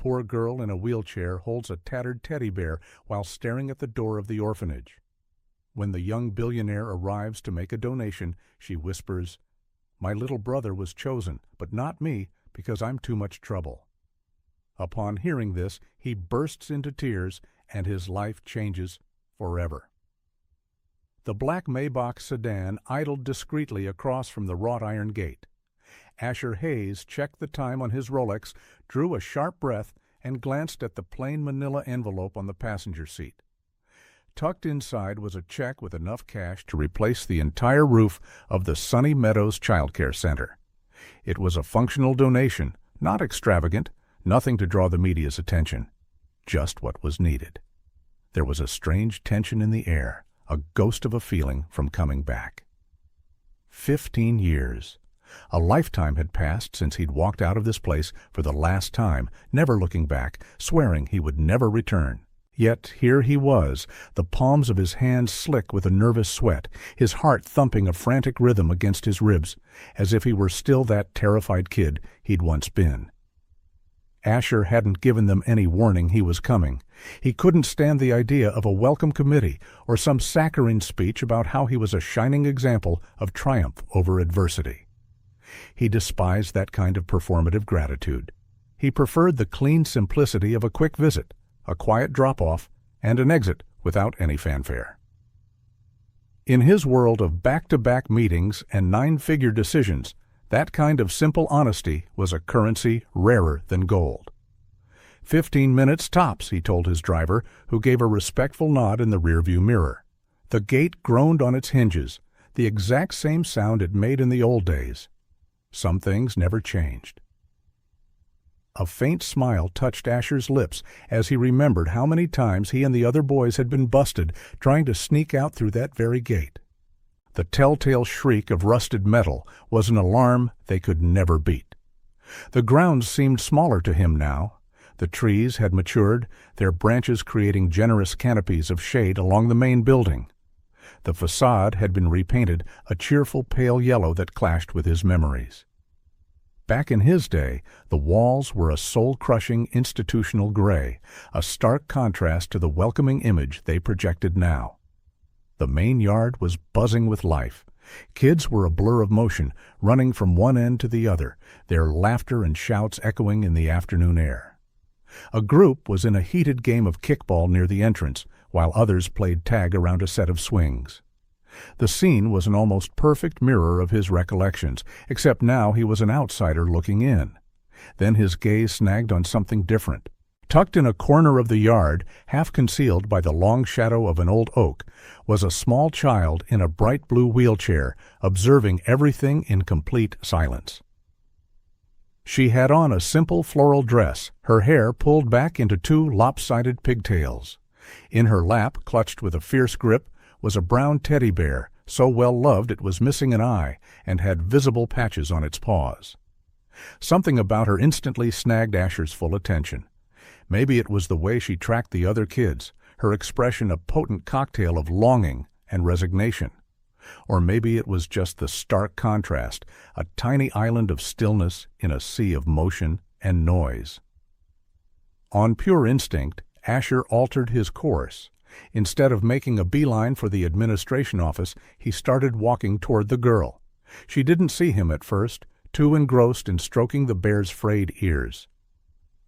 poor girl in a wheelchair holds a tattered teddy bear while staring at the door of the orphanage. When the young billionaire arrives to make a donation, she whispers, "My little brother was chosen, but not me, because I'm too much trouble." Upon hearing this, he bursts into tears, and his life changes forever. The black Maybach sedan idled discreetly across from the wrought iron gate. Asher Hayes checked the time on his Rolex, drew a sharp breath, and glanced at the plain manila envelope on the passenger seat. Tucked inside was a check with enough cash to replace the entire roof of the Sunny Meadows Child Care Center. It was a functional donation, not extravagant, nothing to draw the media's attention, just what was needed. There was a strange tension in the air, a ghost of a feeling from coming back. 15 years. A lifetime had passed since he'd walked out of this place for the last time, never looking back, swearing he would never return. Yet here he was, the palms of his hands slick with a nervous sweat, his heart thumping a frantic rhythm against his ribs, as if he were still that terrified kid he'd once been. Asher hadn't given them any warning he was coming. He couldn't stand the idea of a welcome committee or some saccharine speech about how he was a shining example of triumph over adversity. He despised that kind of performative gratitude. He preferred the clean simplicity of a quick visit, a quiet drop-off, and an exit without any fanfare. In his world of back-to-back meetings and nine-figure decisions, that kind of simple honesty was a currency rarer than gold. 15 minutes tops, he told his driver, who gave a respectful nod in the rearview mirror. The gate groaned on its hinges, the exact same sound it made in the old days. Some things never changed. A faint smile touched Asher's lips as he remembered how many times he and the other boys had been busted trying to sneak out through that very gate. The telltale shriek of rusted metal was an alarm they could never beat. The grounds seemed smaller to him now. The trees had matured, their branches creating generous canopies of shade along the main building. The facade had been repainted a cheerful pale yellow that clashed with his memories. Back in his day, the walls were a soul-crushing institutional gray, a stark contrast to the welcoming image they projected now. The main yard was buzzing with life. Kids were a blur of motion, running from one end to the other, their laughter and shouts echoing in the afternoon air. A group was in a heated game of kickball near the entrance, while others played tag around a set of swings. The scene was an almost perfect mirror of his recollections, except now he was an outsider looking in. Then his gaze snagged on something different. Tucked in a corner of the yard, half concealed by the long shadow of an old oak, was a small child in a bright blue wheelchair, observing everything in complete silence. She had on a simple floral dress, her hair pulled back into two lopsided pigtails. In her lap, clutched with a fierce grip, was a brown teddy bear, so well loved it was missing an eye and had visible patches on its paws. Something about her instantly snagged Asher's full attention. Maybe it was the way she tracked the other kids, her expression a potent cocktail of longing and resignation. Or maybe it was just the stark contrast, a tiny island of stillness in a sea of motion and noise. On pure instinct, Asher altered his course. Instead of making a beeline for the administration office, he started walking toward the girl. She didn't see him at first, too engrossed in stroking the bear's frayed ears.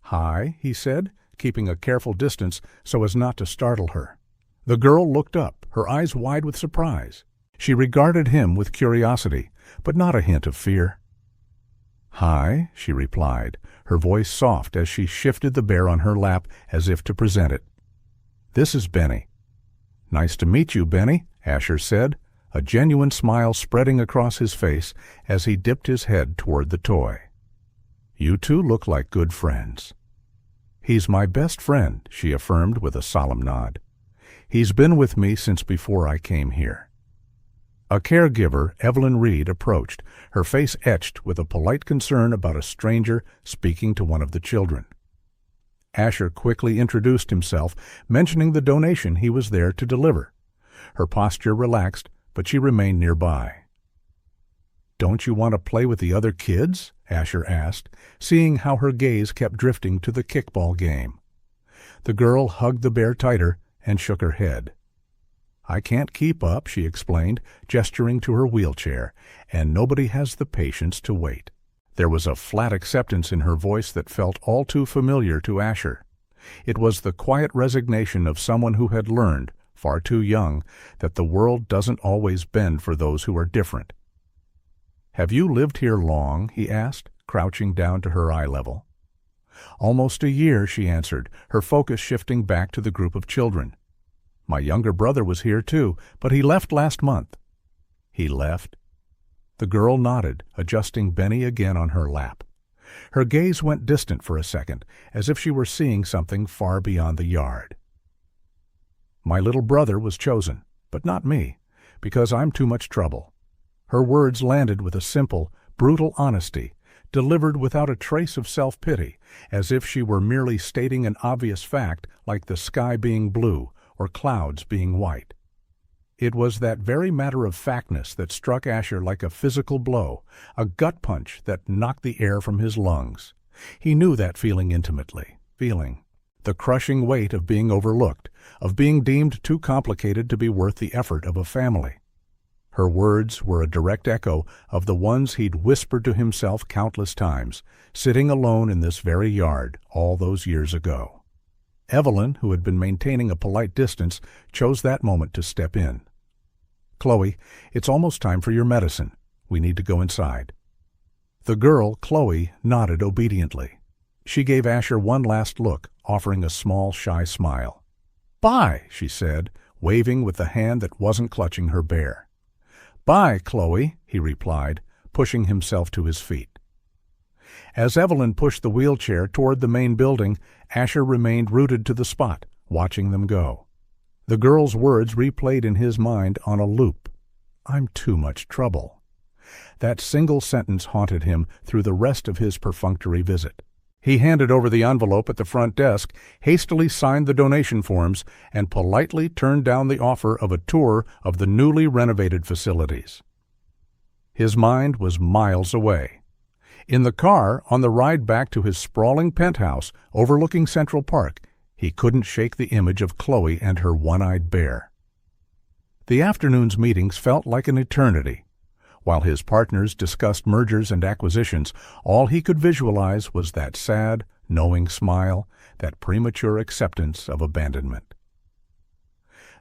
"Hi," he said, keeping a careful distance so as not to startle her. The girl looked up, her eyes wide with surprise. She regarded him with curiosity, but not a hint of fear. "Hi," she replied, her voice soft as she shifted the bear on her lap as if to present it. "This is Benny." "Nice to meet you, Benny," Asher said, a genuine smile spreading across his face as he dipped his head toward the toy. "You two look like good friends." "He's my best friend," she affirmed with a solemn nod. "He's been with me since before I came here." A caregiver, Evelyn Reed, approached, her face etched with a polite concern about a stranger speaking to one of the children. Asher quickly introduced himself, mentioning the donation he was there to deliver. Her posture relaxed, but she remained nearby. "Don't you want to play with the other kids?" Asher asked, seeing how her gaze kept drifting to the kickball game. The girl hugged the bear tighter and shook her head. "I can't keep up," she explained, gesturing to her wheelchair, "and nobody has the patience to wait." There was a flat acceptance in her voice that felt all too familiar to Asher. It was the quiet resignation of someone who had learned, far too young, that the world doesn't always bend for those who are different. "Have you lived here long?" he asked, crouching down to her eye level. "Almost a year," she answered, her focus shifting back to the group of children. "My younger brother was here too, but he left last month." "He left?" The girl nodded, adjusting Benny again on her lap. Her gaze went distant for a second, as if she were seeing something far beyond the yard. "My little brother was chosen, but not me, because I'm too much trouble." Her words landed with a simple, brutal honesty, delivered without a trace of self-pity, as if she were merely stating an obvious fact like the sky being blue or clouds being white. It was that very matter-of-factness that struck Asher like a physical blow, a gut punch that knocked the air from his lungs. He knew that feeling intimately, the crushing weight of being overlooked, of being deemed too complicated to be worth the effort of a family. Her words were a direct echo of the ones he'd whispered to himself countless times, sitting alone in this very yard all those years ago. Evelyn, who had been maintaining a polite distance, chose that moment to step in. "Chloe, it's almost time for your medicine. We need to go inside." The girl, Chloe, nodded obediently. She gave Asher one last look, offering a small, shy smile. "Bye," she said, waving with the hand that wasn't clutching her bear. "Bye, Chloe," he replied, pushing himself to his feet. As Evelyn pushed the wheelchair toward the main building, Asher remained rooted to the spot, watching them go. The girl's words replayed in his mind on a loop. "I'm too much trouble." That single sentence haunted him through the rest of his perfunctory visit. He handed over the envelope at the front desk, hastily signed the donation forms, and politely turned down the offer of a tour of the newly renovated facilities. His mind was miles away. In the car, on the ride back to his sprawling penthouse overlooking Central Park, he couldn't shake the image of Chloe and her one-eyed bear. The afternoon's meetings felt like an eternity. While his partners discussed mergers and acquisitions, all he could visualize was that sad, knowing smile, that premature acceptance of abandonment.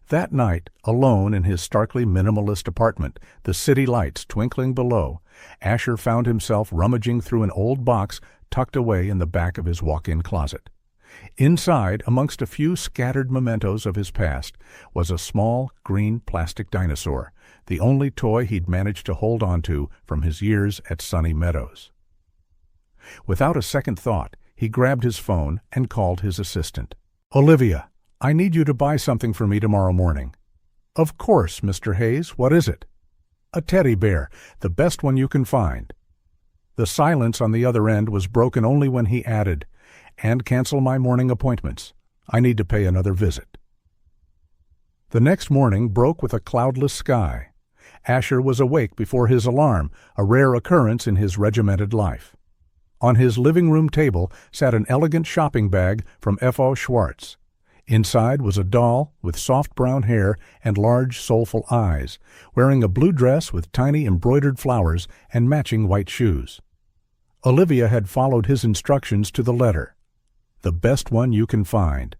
That night, alone in his starkly minimalist apartment, the city lights twinkling below, Asher found himself rummaging through an old box tucked away in the back of his walk-in closet. Inside, amongst a few scattered mementos of his past, was a small, green plastic dinosaur, the only toy he'd managed to hold on to from his years at Sunny Meadows. Without a second thought, he grabbed his phone and called his assistant. "Olivia, I need you to buy something for me tomorrow morning." "Of course, Mr. Hayes. What is it?" "A teddy bear, the best one you can find." The silence on the other end was broken only when he added, "And cancel my morning appointments. I need to pay another visit." The next morning broke with a cloudless sky. Asher was awake before his alarm, a rare occurrence in his regimented life. On his living room table sat an elegant shopping bag from F.O. Schwartz. Inside was a doll with soft brown hair and large, soulful eyes, wearing a blue dress with tiny embroidered flowers and matching white shoes. Olivia had followed his instructions to the letter. The best one you can find.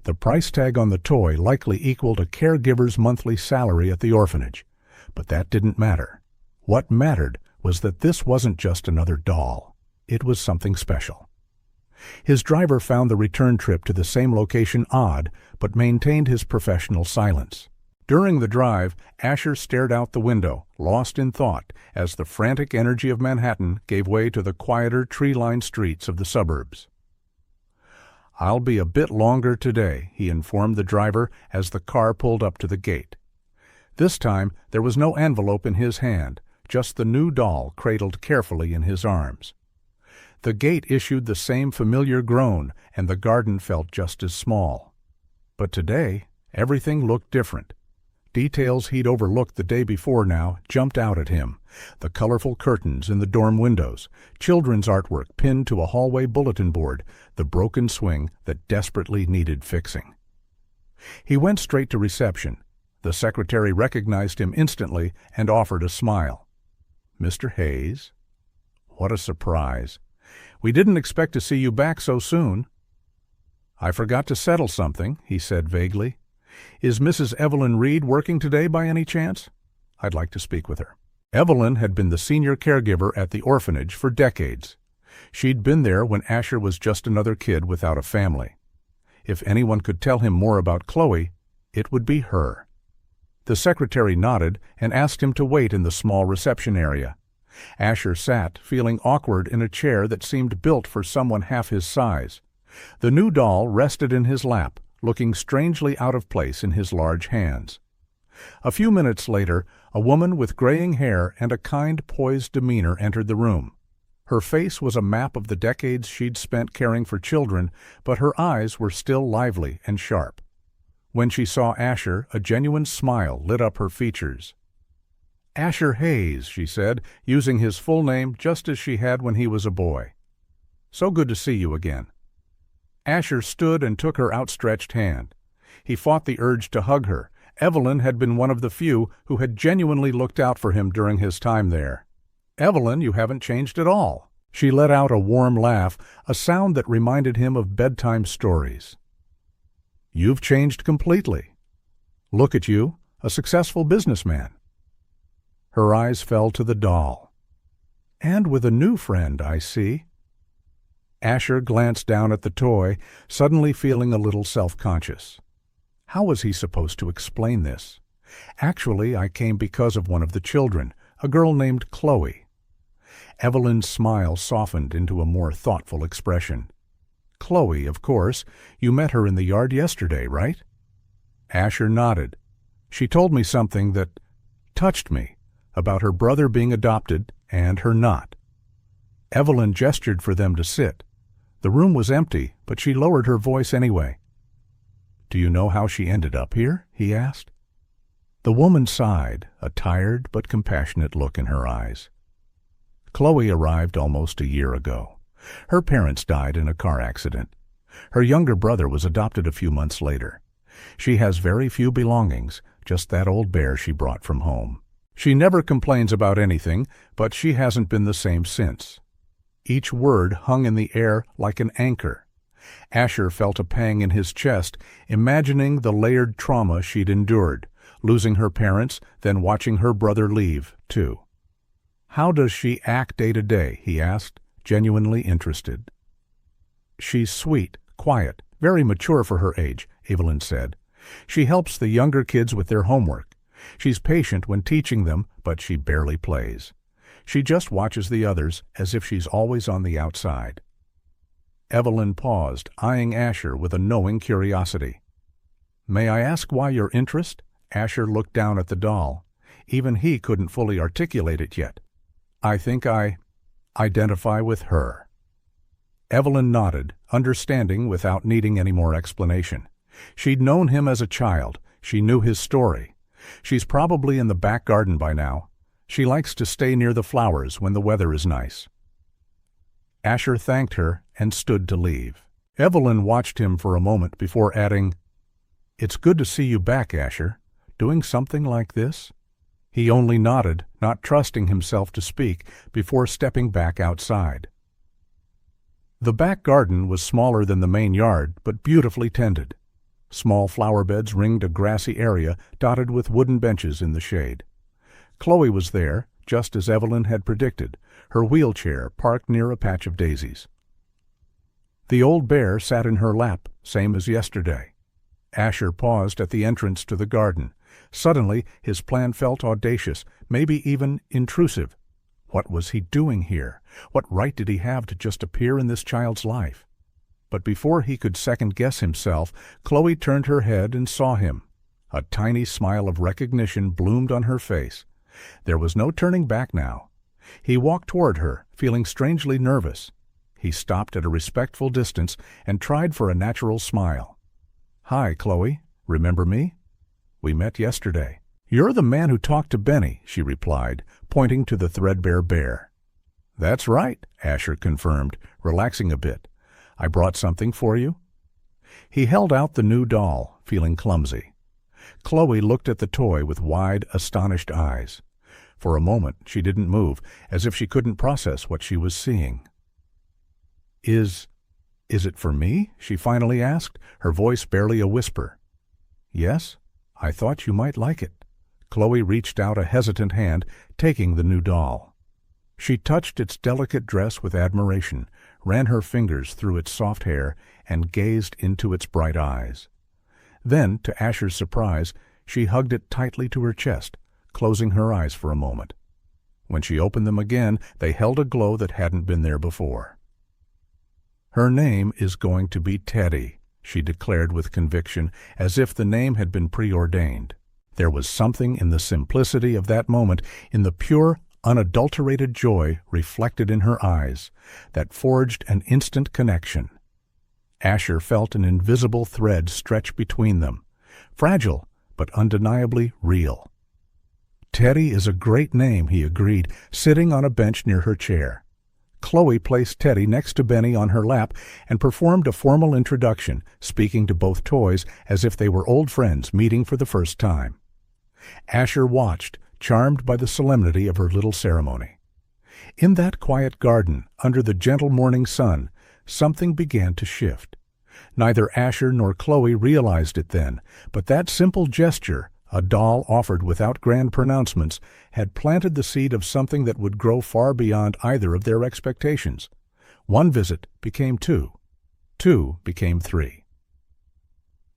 The price tag on the toy likely equaled a caregiver's monthly salary at the orphanage. But that didn't matter. What mattered was that this wasn't just another doll. It was something special. His driver found the return trip to the same location odd, but maintained his professional silence. During the drive, Asher stared out the window, lost in thought, as the frantic energy of Manhattan gave way to the quieter, tree-lined streets of the suburbs. "I'll be a bit longer today," he informed the driver as the car pulled up to the gate. This time, there was no envelope in his hand, just the new doll cradled carefully in his arms. The gate issued the same familiar groan, and the garden felt just as small. But today, everything looked different. Details he'd overlooked the day before now jumped out at him. The colorful curtains in the dorm windows, children's artwork pinned to a hallway bulletin board, the broken swing that desperately needed fixing. He went straight to reception. The secretary recognized him instantly and offered a smile. "Mr. Hayes?" What a surprise. "We didn't expect to see you back so soon." "I forgot to settle something," he said vaguely. "Is Mrs. Evelyn Reed working today by any chance? I'd like to speak with her." Evelyn had been the senior caregiver at the orphanage for decades. She'd been there when Asher was just another kid without a family. If anyone could tell him more about Chloe, it would be her. The secretary nodded and asked him to wait in the small reception area. Asher sat, feeling awkward in a chair that seemed built for someone half his size. The new doll rested in his lap, looking strangely out of place in his large hands. A few minutes later, a woman with graying hair and a kind, poised demeanor entered the room. Her face was a map of the decades she'd spent caring for children, but her eyes were still lively and sharp. When she saw Asher, a genuine smile lit up her features. "Asher Hayes," she said, using his full name just as she had when he was a boy. "So good to see you again." Asher stood and took her outstretched hand. He fought the urge to hug her. Evelyn had been one of the few who had genuinely looked out for him during his time there. "Evelyn, you haven't changed at all." She let out a warm laugh, a sound that reminded him of bedtime stories. "You've changed completely. Look at you, a successful businessman." Her eyes fell to the doll. "And with a new friend, I see." Asher glanced down at the toy, suddenly feeling a little self-conscious. How was he supposed to explain this? "Actually, I came because of one of the children, a girl named Chloe." Evelyn's smile softened into a more thoughtful expression. "Chloe, of course. You met her in the yard yesterday, right?" Asher nodded. "She told me something that touched me, about her brother being adopted and her not." Evelyn gestured for them to sit. The room was empty, but she lowered her voice anyway. "Do you know how she ended up here?" he asked. The woman sighed, a tired but compassionate look in her eyes. "Chloe arrived almost a year ago. Her parents died in a car accident. Her younger brother was adopted a few months later. She has very few belongings, just that old bear she brought from home. She never complains about anything, but she hasn't been the same since." Each word hung in the air like an anchor. Asher felt a pang in his chest, imagining the layered trauma she'd endured, losing her parents, then watching her brother leave, too. "How does she act day to day?" he asked, genuinely interested. "She's sweet, quiet, very mature for her age," Evelyn said. "She helps the younger kids with their homework. She's patient when teaching them, but she barely plays. She just watches the others as if she's always on the outside." Evelyn paused, eyeing Asher with a knowing curiosity. "May I ask why your interest?" Asher looked down at the doll. Even he couldn't fully articulate it yet. "I think I identify with her." Evelyn nodded, understanding without needing any more explanation. She'd known him as a child. She knew his story. She's probably in the back garden by now. She likes to stay near the flowers when the weather is nice. Asher thanked her and stood to leave. Evelyn watched him for a moment before adding, "It's good to see you back, Asher. Doing something like this?" He only nodded, not trusting himself to speak, before stepping back outside. The back garden was smaller than the main yard, but beautifully tended. Small flower beds ringed a grassy area dotted with wooden benches in the shade. Chloe was there, just as Evelyn had predicted, her wheelchair parked near a patch of daisies. The old bear sat in her lap, same as yesterday. Asher paused at the entrance to the garden. Suddenly, his plan felt audacious, maybe even intrusive. What was he doing here? What right did he have to just appear in this child's life? But before he could second-guess himself, Chloe turned her head and saw him. A tiny smile of recognition bloomed on her face. There was no turning back now. He walked toward her, feeling strangely nervous. He stopped at a respectful distance and tried for a natural smile. "Hi, Chloe. Remember me? We met yesterday." "You're the man who talked to Benny," she replied, pointing to the threadbare bear. "That's right," Asher confirmed, relaxing a bit. "I brought something for you." He held out the new doll, feeling clumsy. Chloe looked at the toy with wide, astonished eyes. For a moment she didn't move, as if she couldn't process what she was seeing. Is it for me?" she finally asked, her voice barely a whisper. "Yes, I thought you might like it." Chloe reached out a hesitant hand, taking the new doll. She touched its delicate dress with admiration, ran her fingers through its soft hair, and gazed into its bright eyes. Then, to Asher's surprise, she hugged it tightly to her chest, closing her eyes for a moment. When she opened them again, they held a glow that hadn't been there before. "Her name is going to be Teddy," she declared with conviction, as if the name had been preordained. There was something in the simplicity of that moment, in the pure, unadulterated joy reflected in her eyes, that forged an instant connection. Asher felt an invisible thread stretch between them, fragile but undeniably real. "Teddy is a great name," he agreed, sitting on a bench near her chair. Chloe placed Teddy next to Benny on her lap and performed a formal introduction, speaking to both toys as if they were old friends meeting for the first time. Asher watched, charmed by the solemnity of her little ceremony. In that quiet garden, under the gentle morning sun, something began to shift. Neither Asher nor Chloe realized it then, but that simple gesture, a doll offered without grand pronouncements, had planted the seed of something that would grow far beyond either of their expectations. One visit became two. Two became three.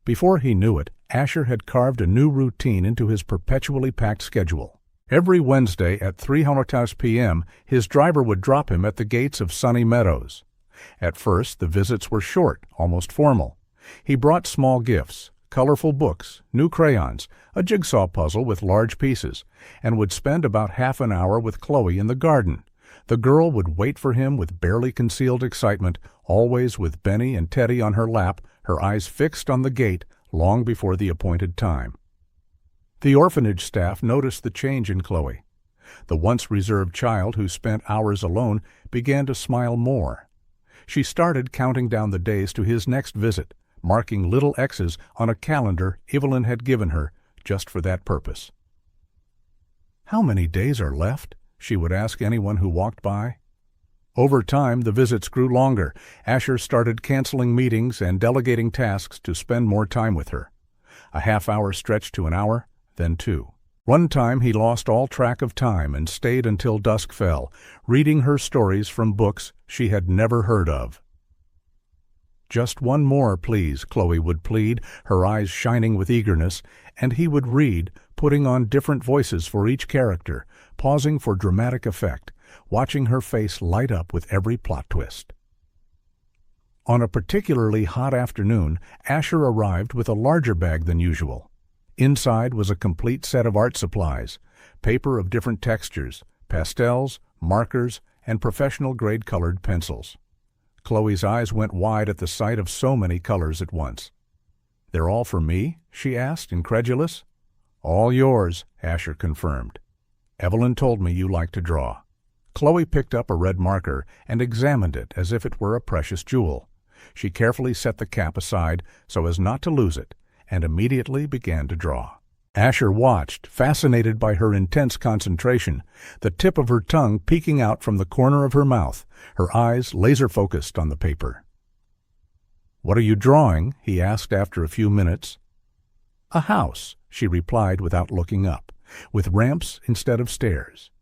Before he knew it, Asher had carved a new routine into his perpetually packed schedule. Every Wednesday at 3:00 p.m., his driver would drop him at the gates of Sunny Meadows. At first, the visits were short, almost formal. He brought small gifts, colorful books, new crayons, a jigsaw puzzle with large pieces, and would spend about half an hour with Chloe in the garden. The girl would wait for him with barely concealed excitement, always with Benny and Teddy on her lap, her eyes fixed on the gate long before the appointed time. The orphanage staff noticed the change in Chloe. The once reserved child who spent hours alone began to smile more. She started counting down the days to his next visit, marking little X's on a calendar Evelyn had given her just for that purpose. "How many days are left?" she would ask anyone who walked by. Over time, the visits grew longer. Asher started canceling meetings and delegating tasks to spend more time with her. A half-hour stretched to an hour, then 2. One time he lost all track of time and stayed until dusk fell, reading her stories from books she had never heard of. "Just one more, please," Chloe would plead, her eyes shining with eagerness, and he would read, putting on different voices for each character, pausing for dramatic effect, watching her face light up with every plot twist. On a particularly hot afternoon, Asher arrived with a larger bag than usual. Inside was a complete set of art supplies, paper of different textures, pastels, markers, and professional-grade colored pencils. Chloe's eyes went wide at the sight of so many colors at once. "They're all for me?" she asked, incredulous. "All yours," Asher confirmed. "Evelyn told me you like to draw." Chloe picked up a red marker and examined it as if it were a precious jewel. She carefully set the cap aside so as not to lose it, and immediately began to draw. Asher watched, fascinated by her intense concentration, the tip of her tongue peeking out from the corner of her mouth, her eyes laser-focused on the paper. "What are you drawing?" he asked after a few minutes. "A house," she replied without looking up, "with ramps instead of stairs."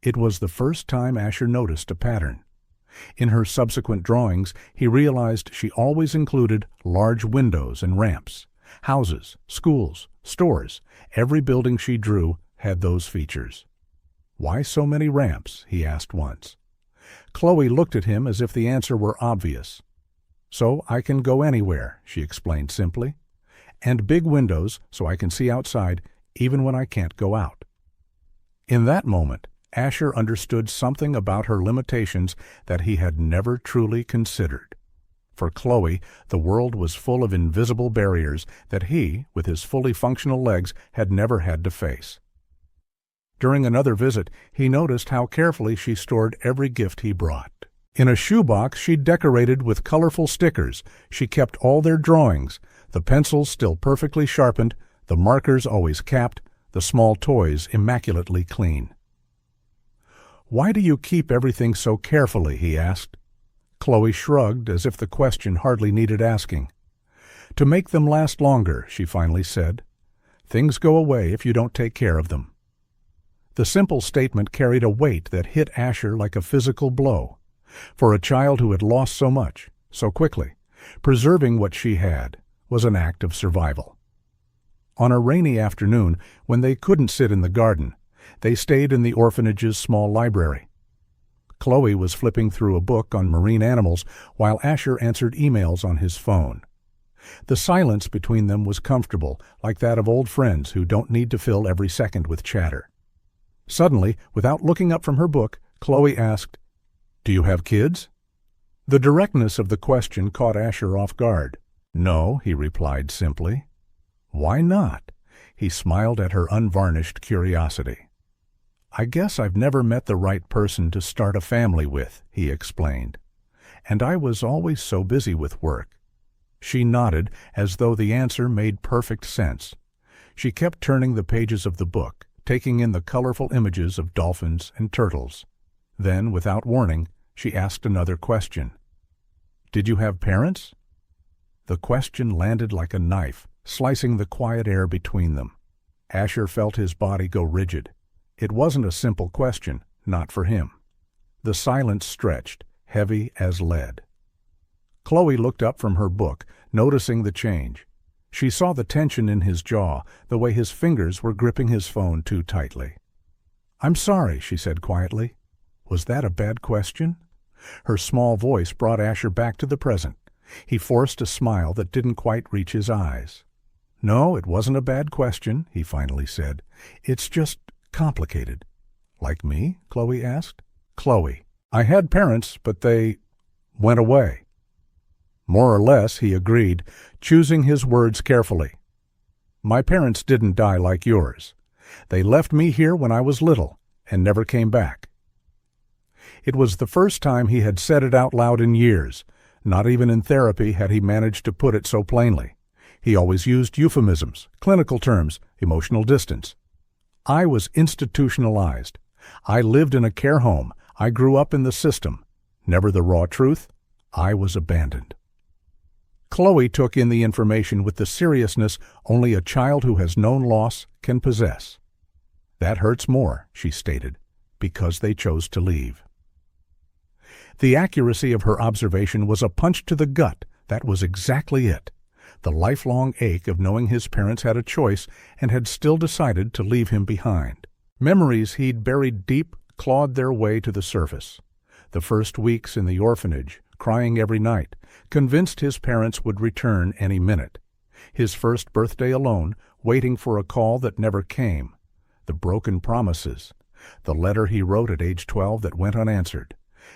It was the first time Asher noticed a pattern. In her subsequent drawings, he realized she always included large windows and ramps. Houses, schools, stores, every building she drew had those features. "Why so many ramps?" he asked once. Chloe looked at him as if the answer were obvious. "So I can go anywhere," she explained simply. "And big windows so I can see outside even when I can't go out." In that moment, Asher understood something about her limitations that he had never truly considered. For Chloe, the world was full of invisible barriers that he, with his fully functional legs, had never had to face. During another visit, he noticed how carefully she stored every gift he brought. In a shoebox she decorated with colorful stickers. She kept all their drawings, the pencils still perfectly sharpened, the markers always capped, the small toys immaculately clean. "Why do you keep everything so carefully?" he asked. Chloe shrugged, as if the question hardly needed asking. "To make them last longer," she finally said. "Things go away if you don't take care of them." The simple statement carried a weight that hit Asher like a physical blow. For a child who had lost so much, so quickly, preserving what she had was an act of survival. On a rainy afternoon, when they couldn't sit in the garden, they stayed in the orphanage's small library. Chloe was flipping through a book on marine animals while Asher answered emails on his phone. The silence between them was comfortable, like that of old friends who don't need to fill every second with chatter. Suddenly, without looking up from her book, Chloe asked, "Do you have kids?" The directness of the question caught Asher off guard. "No," he replied simply. "Why not?" He smiled at her unvarnished curiosity. "I guess I've never met the right person to start a family with," he explained. "And I was always so busy with work." She nodded, as though the answer made perfect sense. She kept turning the pages of the book, taking in the colorful images of dolphins and turtles. Then, without warning, she asked another question. "Did you have parents?" The question landed like a knife, slicing the quiet air between them. Asher felt his body go rigid. It wasn't a simple question, not for him. The silence stretched, heavy as lead. Chloe looked up from her book, noticing the change. She saw the tension in his jaw, the way his fingers were gripping his phone too tightly. "I'm sorry," she said quietly. "Was that a bad question?" Her small voice brought Asher back to the present. He forced a smile that didn't quite reach his eyes. "No, it wasn't a bad question," he finally said. "It's just complicated." "Like me?" Chloe asked. "Chloe, I had parents, but they went away." "More or less," he agreed, choosing his words carefully. "My parents didn't die like yours. They left me here when I was little and never came back." It was the first time he had said it out loud in years. Not even in therapy had he managed to put it so plainly. He always used euphemisms, clinical terms, emotional distance. "I was institutionalized. I lived in a care home. I grew up in the system. Never the raw truth. I was abandoned." Chloe took in the information with the seriousness only a child who has known loss can possess. "That hurts more," she stated, "because they chose to leave." The accuracy of her observation was a punch to the gut. That was exactly it. The lifelong ache of knowing his parents had a choice and had still decided to leave him behind. Memories he'd buried deep clawed their way to the surface. The first weeks in the orphanage, crying every night, convinced his parents would return any minute. His first birthday alone, waiting for a call that never came. The broken promises. The letter he wrote at age 12 that went unanswered.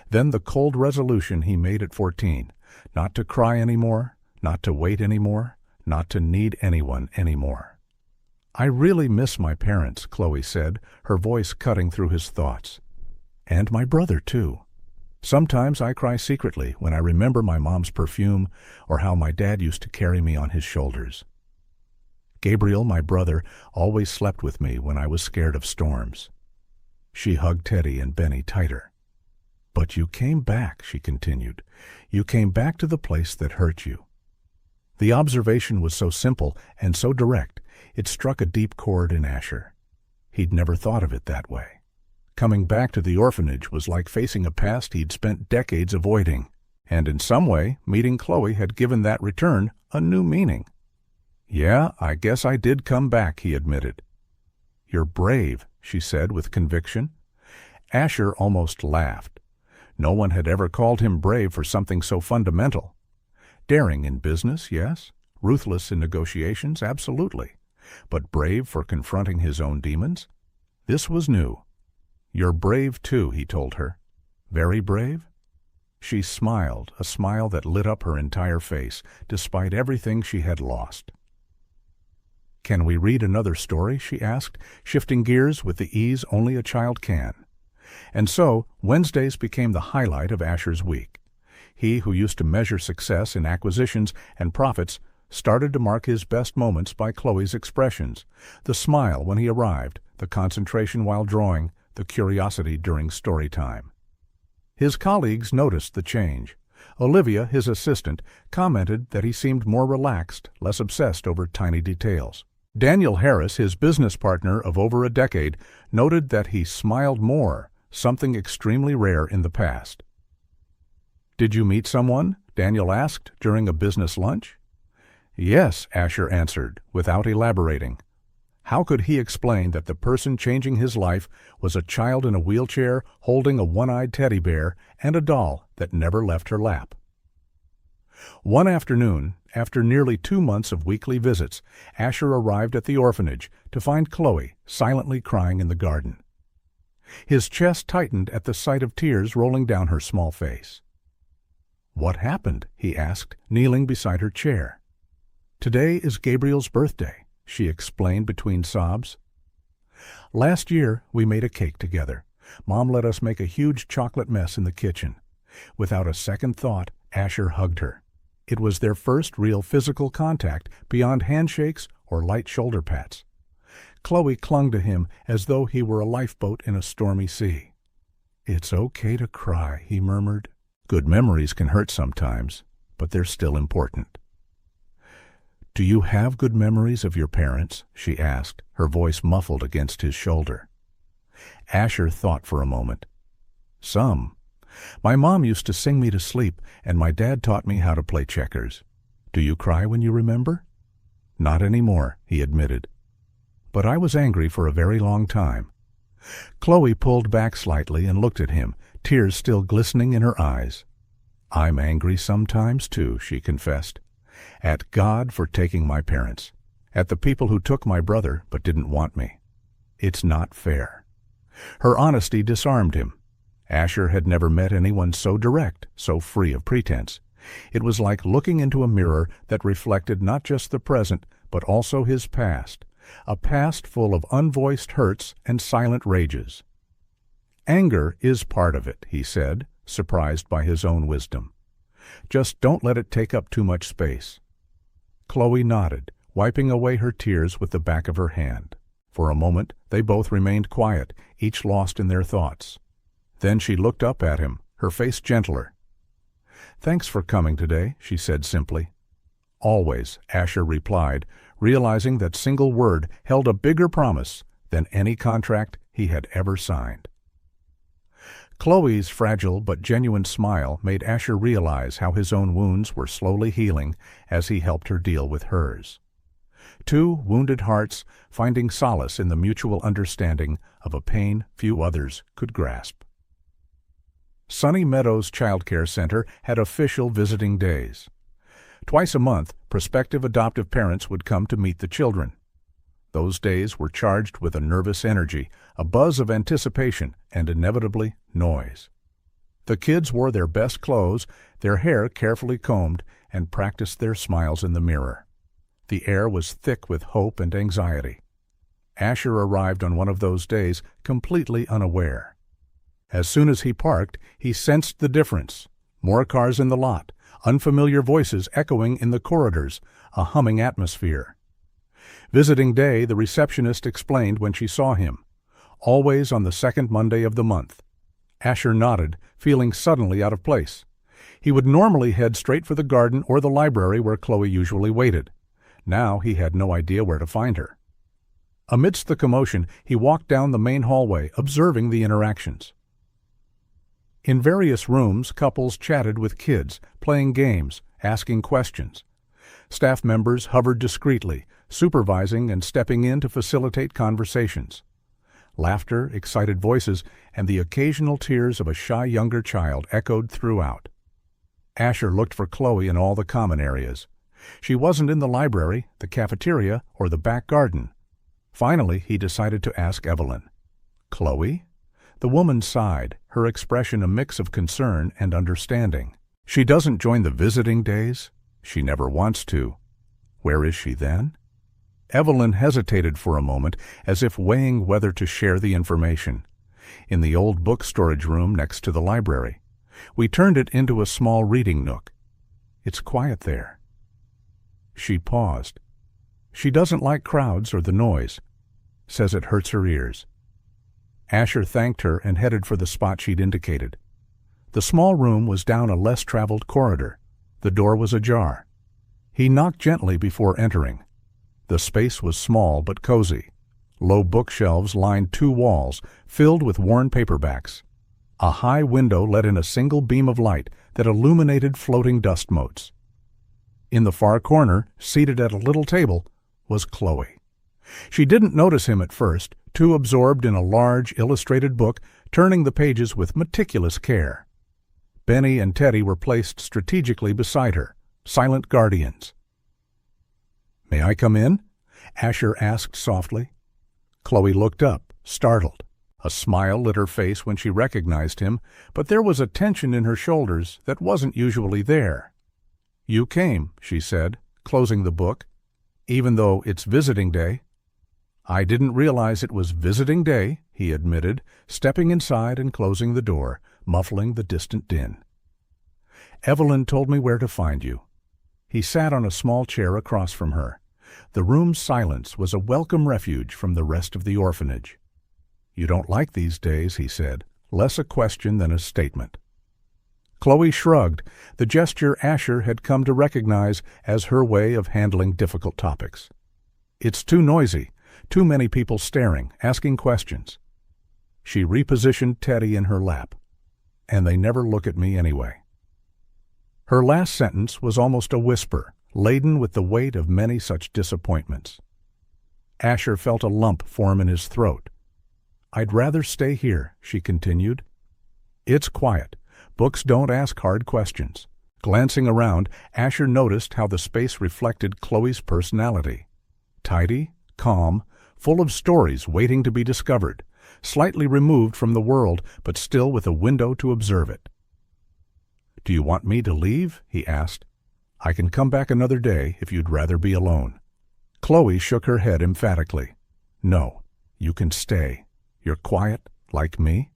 Then the cold resolution he made at 14, not to cry anymore, not to wait anymore, not to need anyone anymore. "I really miss my parents," Chloe said, her voice cutting through his thoughts. "And my brother, too. Sometimes I cry secretly when I remember my mom's perfume or how my dad used to carry me on his shoulders. Gabriel, my brother, always slept with me when I was scared of storms." She hugged Teddy and Benny tighter. "But you came back," she continued. "You came back to the place that hurt you." The observation was so simple and so direct, it struck a deep chord in Asher. He'd never thought of it that way. Coming back to the orphanage was like facing a past he'd spent decades avoiding, and in some way, meeting Chloe had given that return a new meaning. "Yeah, I guess I did come back," he admitted. "You're brave," she said with conviction. Asher almost laughed. No one had ever called him brave for something so fundamental. Daring in business, yes. Ruthless in negotiations, absolutely. But brave for confronting his own demons? This was new. "You're brave, too," he told her. "Very brave?" She smiled, a smile that lit up her entire face, despite everything she had lost. "Can we read another story?" she asked, shifting gears with the ease only a child can. And so, Wednesdays became the highlight of Asher's week. He, who used to measure success in acquisitions and profits, started to mark his best moments by Chloe's expressions: the smile when he arrived, the concentration while drawing, the curiosity during story time. His colleagues noticed the change. Olivia, his assistant, commented that he seemed more relaxed, less obsessed over tiny details. Daniel Harris, his business partner of over a decade, noted that he smiled more, something extremely rare in the past. "Did you meet someone?" Daniel asked during a business lunch. "Yes," Asher answered, without elaborating. How could he explain that the person changing his life was a child in a wheelchair holding a one-eyed teddy bear and a doll that never left her lap? One afternoon, after nearly 2 months of weekly visits, Asher arrived at the orphanage to find Chloe silently crying in the garden. His chest tightened at the sight of tears rolling down her small face. "What happened?" he asked, kneeling beside her chair. "Today is Gabriel's birthday," she explained between sobs. "Last year, we made a cake together. Mom let us make a huge chocolate mess in the kitchen." Without a second thought, Asher hugged her. It was their first real physical contact beyond handshakes or light shoulder pats. Chloe clung to him as though he were a lifeboat in a stormy sea. "It's okay to cry," he murmured. "Good memories can hurt sometimes, but they're still important." "Do you have good memories of your parents?" she asked, her voice muffled against his shoulder. Asher thought for a moment. "Some. My mom used to sing me to sleep, and my dad taught me how to play checkers. Do you cry when you remember?" "Not anymore," he admitted. "But I was angry for a very long time." Chloe pulled back slightly and looked at him, tears still glistening in her eyes. "I'm angry sometimes, too," she confessed. "At God for taking my parents. At the people who took my brother but didn't want me. It's not fair." Her honesty disarmed him. Asher had never met anyone so direct, so free of pretense. It was like looking into a mirror that reflected not just the present, but also his past, a past full of unvoiced hurts and silent rages. "Anger is part of it," he said, surprised by his own wisdom. "Just don't let it take up too much space." Chloe nodded, wiping away her tears with the back of her hand. For a moment they both remained quiet, each lost in their thoughts. Then she looked up at him, her face gentler. "Thanks for coming today," she said simply. "Always," Asher replied, realizing that single word held a bigger promise than any contract he had ever signed. Chloe's fragile but genuine smile made Asher realize how his own wounds were slowly healing as he helped her deal with hers. Two wounded hearts finding solace in the mutual understanding of a pain few others could grasp. Sunny Meadows Child Care Center had official visiting days. Twice a month, prospective adoptive parents would come to meet the children. Those days were charged with a nervous energy, a buzz of anticipation, and inevitably noise. The kids wore their best clothes, their hair carefully combed, and practiced their smiles in the mirror. The air was thick with hope and anxiety. Asher arrived on one of those days completely unaware. As soon as he parked, he sensed the difference. More cars in the lot, unfamiliar voices echoing in the corridors, a humming atmosphere. Visiting day, the receptionist explained when she saw him. Always on the second Monday of the month. Asher nodded, feeling suddenly out of place. He would normally head straight for the garden or the library where Chloe usually waited. Now he had no idea where to find her. Amidst the commotion, he walked down the main hallway, observing the interactions. In various rooms, couples chatted with kids, playing games, asking questions. Staff members hovered discreetly, supervising and stepping in to facilitate conversations. Laughter, excited voices, and the occasional tears of a shy younger child echoed throughout. Asher looked for Chloe in all the common areas. She wasn't in the library, the cafeteria, or the back garden. Finally, he decided to ask Evelyn. "Chloe?" The woman sighed, her expression a mix of concern and understanding. She doesn't join the visiting days? She never wants to. Where is she then? Evelyn hesitated for a moment, as if weighing whether to share the information. In the old book storage room next to the library. We turned it into a small reading nook. It's quiet there. She paused. She doesn't like crowds or the noise. Says it hurts her ears. Asher thanked her and headed for the spot she'd indicated. The small room was down a less traveled corridor. The door was ajar. He knocked gently before entering. The space was small but cozy. Low bookshelves lined two walls, filled with worn paperbacks. A high window let in a single beam of light that illuminated floating dust motes. In the far corner, seated at a little table, was Chloe. She didn't notice him at first, too absorbed in a large, illustrated book, turning the pages with meticulous care. Benny and Teddy were placed strategically beside her, silent guardians. "May I come in?" Asher asked softly. Chloe looked up, startled. A smile lit her face when she recognized him, but there was a tension in her shoulders that wasn't usually there. "You came," she said, closing the book, "even though it's visiting day." "I didn't realize it was visiting day," he admitted, stepping inside and closing the door, muffling the distant din. "Evelyn told me where to find you." He sat on a small chair across from her. The room's silence was a welcome refuge from the rest of the orphanage. "You don't like these days," he said, less a question than a statement. Chloe shrugged, the gesture Asher had come to recognize as her way of handling difficult topics. "It's too noisy, too many people staring, asking questions." She repositioned Teddy in her lap. "And they never look at me anyway." Her last sentence was almost a whisper, laden with the weight of many such disappointments. Asher felt a lump form in his throat. "I'd rather stay here," she continued. "It's quiet. Books don't ask hard questions." Glancing around, Asher noticed how the space reflected Chloe's personality. Tidy, calm, full of stories waiting to be discovered, slightly removed from the world, but still with a window to observe it. "Do you want me to leave?" he asked. "I can come back another day if you'd rather be alone." Chloe shook her head emphatically. "No, you can stay. You're quiet, like me."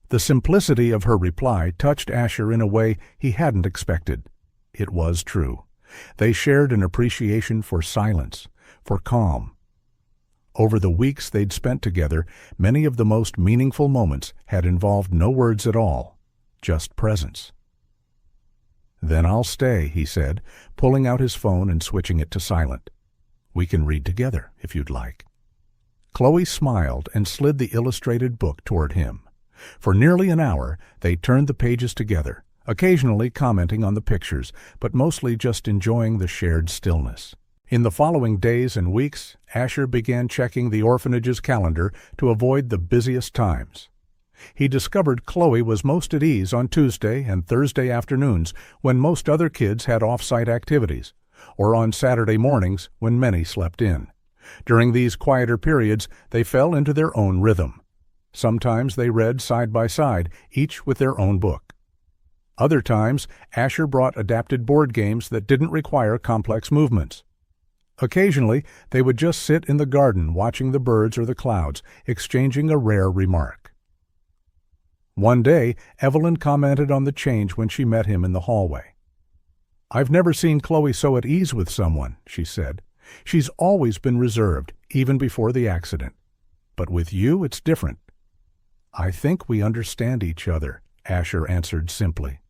The simplicity of her reply touched Asher in a way he hadn't expected. It was true. They shared an appreciation for silence, for calm. Over the weeks they'd spent together, many of the most meaningful moments had involved no words at all, just presence. "Then I'll stay," he said, pulling out his phone and switching it to silent. "We can read together, if you'd like." Chloe smiled and slid the illustrated book toward him. For nearly an hour, they turned the pages together, occasionally commenting on the pictures, but mostly just enjoying the shared stillness. In the following days and weeks, Asher began checking the orphanage's calendar to avoid the busiest times. He discovered Chloe was most at ease on Tuesday and Thursday afternoons when most other kids had off-site activities, or on Saturday mornings when many slept in. During these quieter periods, they fell into their own rhythm. Sometimes they read side by side, each with their own book. Other times, Asher brought adapted board games that didn't require complex movements. Occasionally, they would just sit in the garden watching the birds or the clouds, exchanging a rare remark. One day, Evelyn commented on the change when she met him in the hallway. "I've never seen Chloe so at ease with someone," she said. "She's always been reserved, even before the accident. But with you, it's different." "I think we understand each other," Asher answered simply.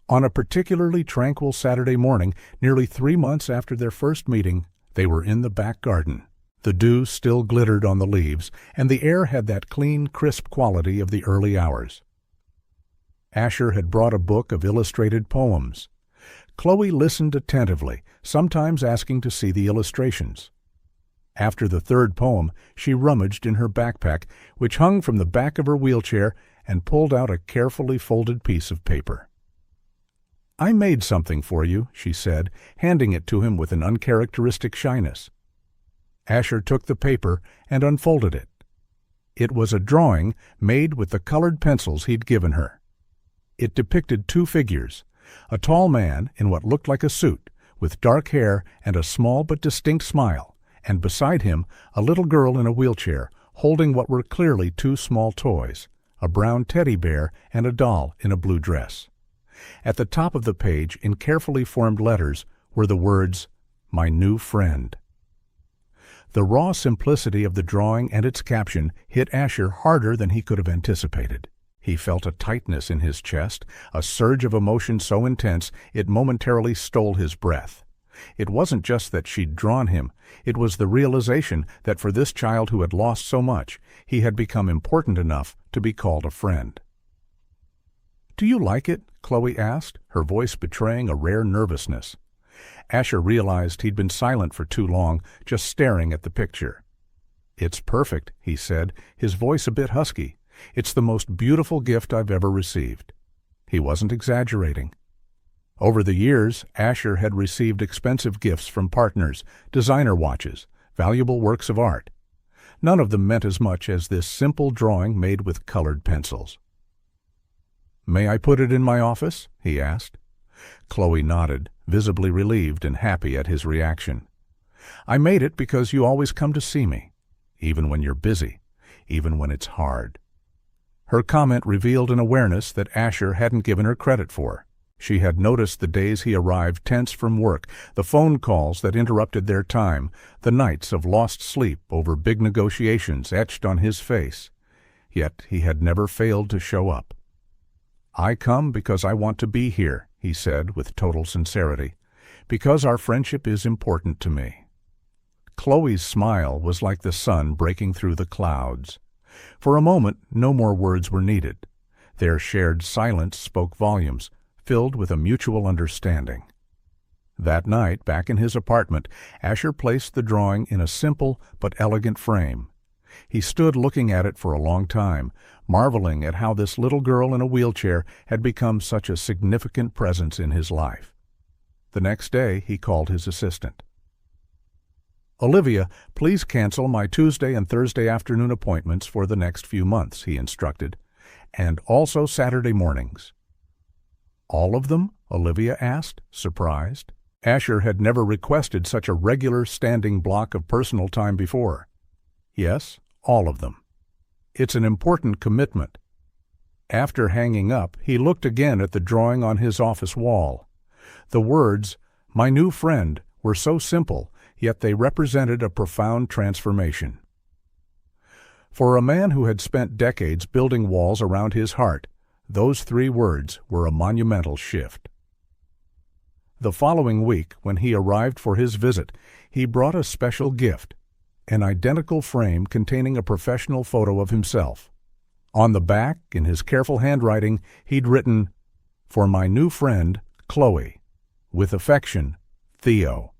On a particularly tranquil Saturday morning, nearly 3 months after their first meeting, they were in the back garden. The dew still glittered on the leaves, and the air had that clean, crisp quality of the early hours. Asher had brought a book of illustrated poems. Chloe listened attentively, sometimes asking to see the illustrations. After the third poem, she rummaged in her backpack, which hung from the back of her wheelchair, and pulled out a carefully folded piece of paper. "I made something for you," she said, handing it to him with an uncharacteristic shyness. Asher took the paper and unfolded it. It was a drawing made with the colored pencils he'd given her. It depicted two figures, a tall man in what looked like a suit, with dark hair and a small but distinct smile, and beside him a little girl in a wheelchair, holding what were clearly two small toys, a brown teddy bear and a doll in a blue dress. At the top of the page, in carefully formed letters, were the words, "My new friend." The raw simplicity of the drawing and its caption hit Asher harder than he could have anticipated. He felt a tightness in his chest, a surge of emotion so intense it momentarily stole his breath. It wasn't just that she'd drawn him, it was the realization that for this child who had lost so much, he had become important enough to be called a friend. "Do you like it?" Chloe asked, her voice betraying a rare nervousness. Asher realized he'd been silent for too long, just staring at the picture. "It's perfect," he said, his voice a bit husky. "It's the most beautiful gift I've ever received." He wasn't exaggerating. Over the years, Asher had received expensive gifts from partners, designer watches, valuable works of art. None of them meant as much as this simple drawing made with colored pencils. "May I put it in my office?" he asked. Chloe nodded, visibly relieved and happy at his reaction. "I made it because you always come to see me, even when you're busy, even when it's hard." Her comment revealed an awareness that Asher hadn't given her credit for. She had noticed the days he arrived tense from work, the phone calls that interrupted their time, the nights of lost sleep over big negotiations etched on his face. Yet he had never failed to show up. "I come because I want to be here," he said with total sincerity, "because our friendship is important to me." Chloe's smile was like the sun breaking through the clouds. For a moment, no more words were needed. Their shared silence spoke volumes, filled with a mutual understanding. That night, back in his apartment, Asher placed the drawing in a simple but elegant frame. He stood looking at it for a long time, marveling at how this little girl in a wheelchair had become such a significant presence in his life. The next day, he called his assistant. "Olivia, please cancel my Tuesday and Thursday afternoon appointments for the next few months," he instructed, "and also Saturday mornings." "All of them?" Olivia asked, surprised. Asher had never requested such a regular standing block of personal time before. "Yes, all of them." "It's an important commitment." After hanging up, he looked again at the drawing on his office wall. The words, "My new friend," were so simple, yet they represented a profound transformation. For a man who had spent decades building walls around his heart, those 3 words were a monumental shift. The following week, when he arrived for his visit, he brought a special gift, an identical frame containing a professional photo of himself. On the back, in his careful handwriting, he'd written, "For my new friend, Chloe. With affection, Theo."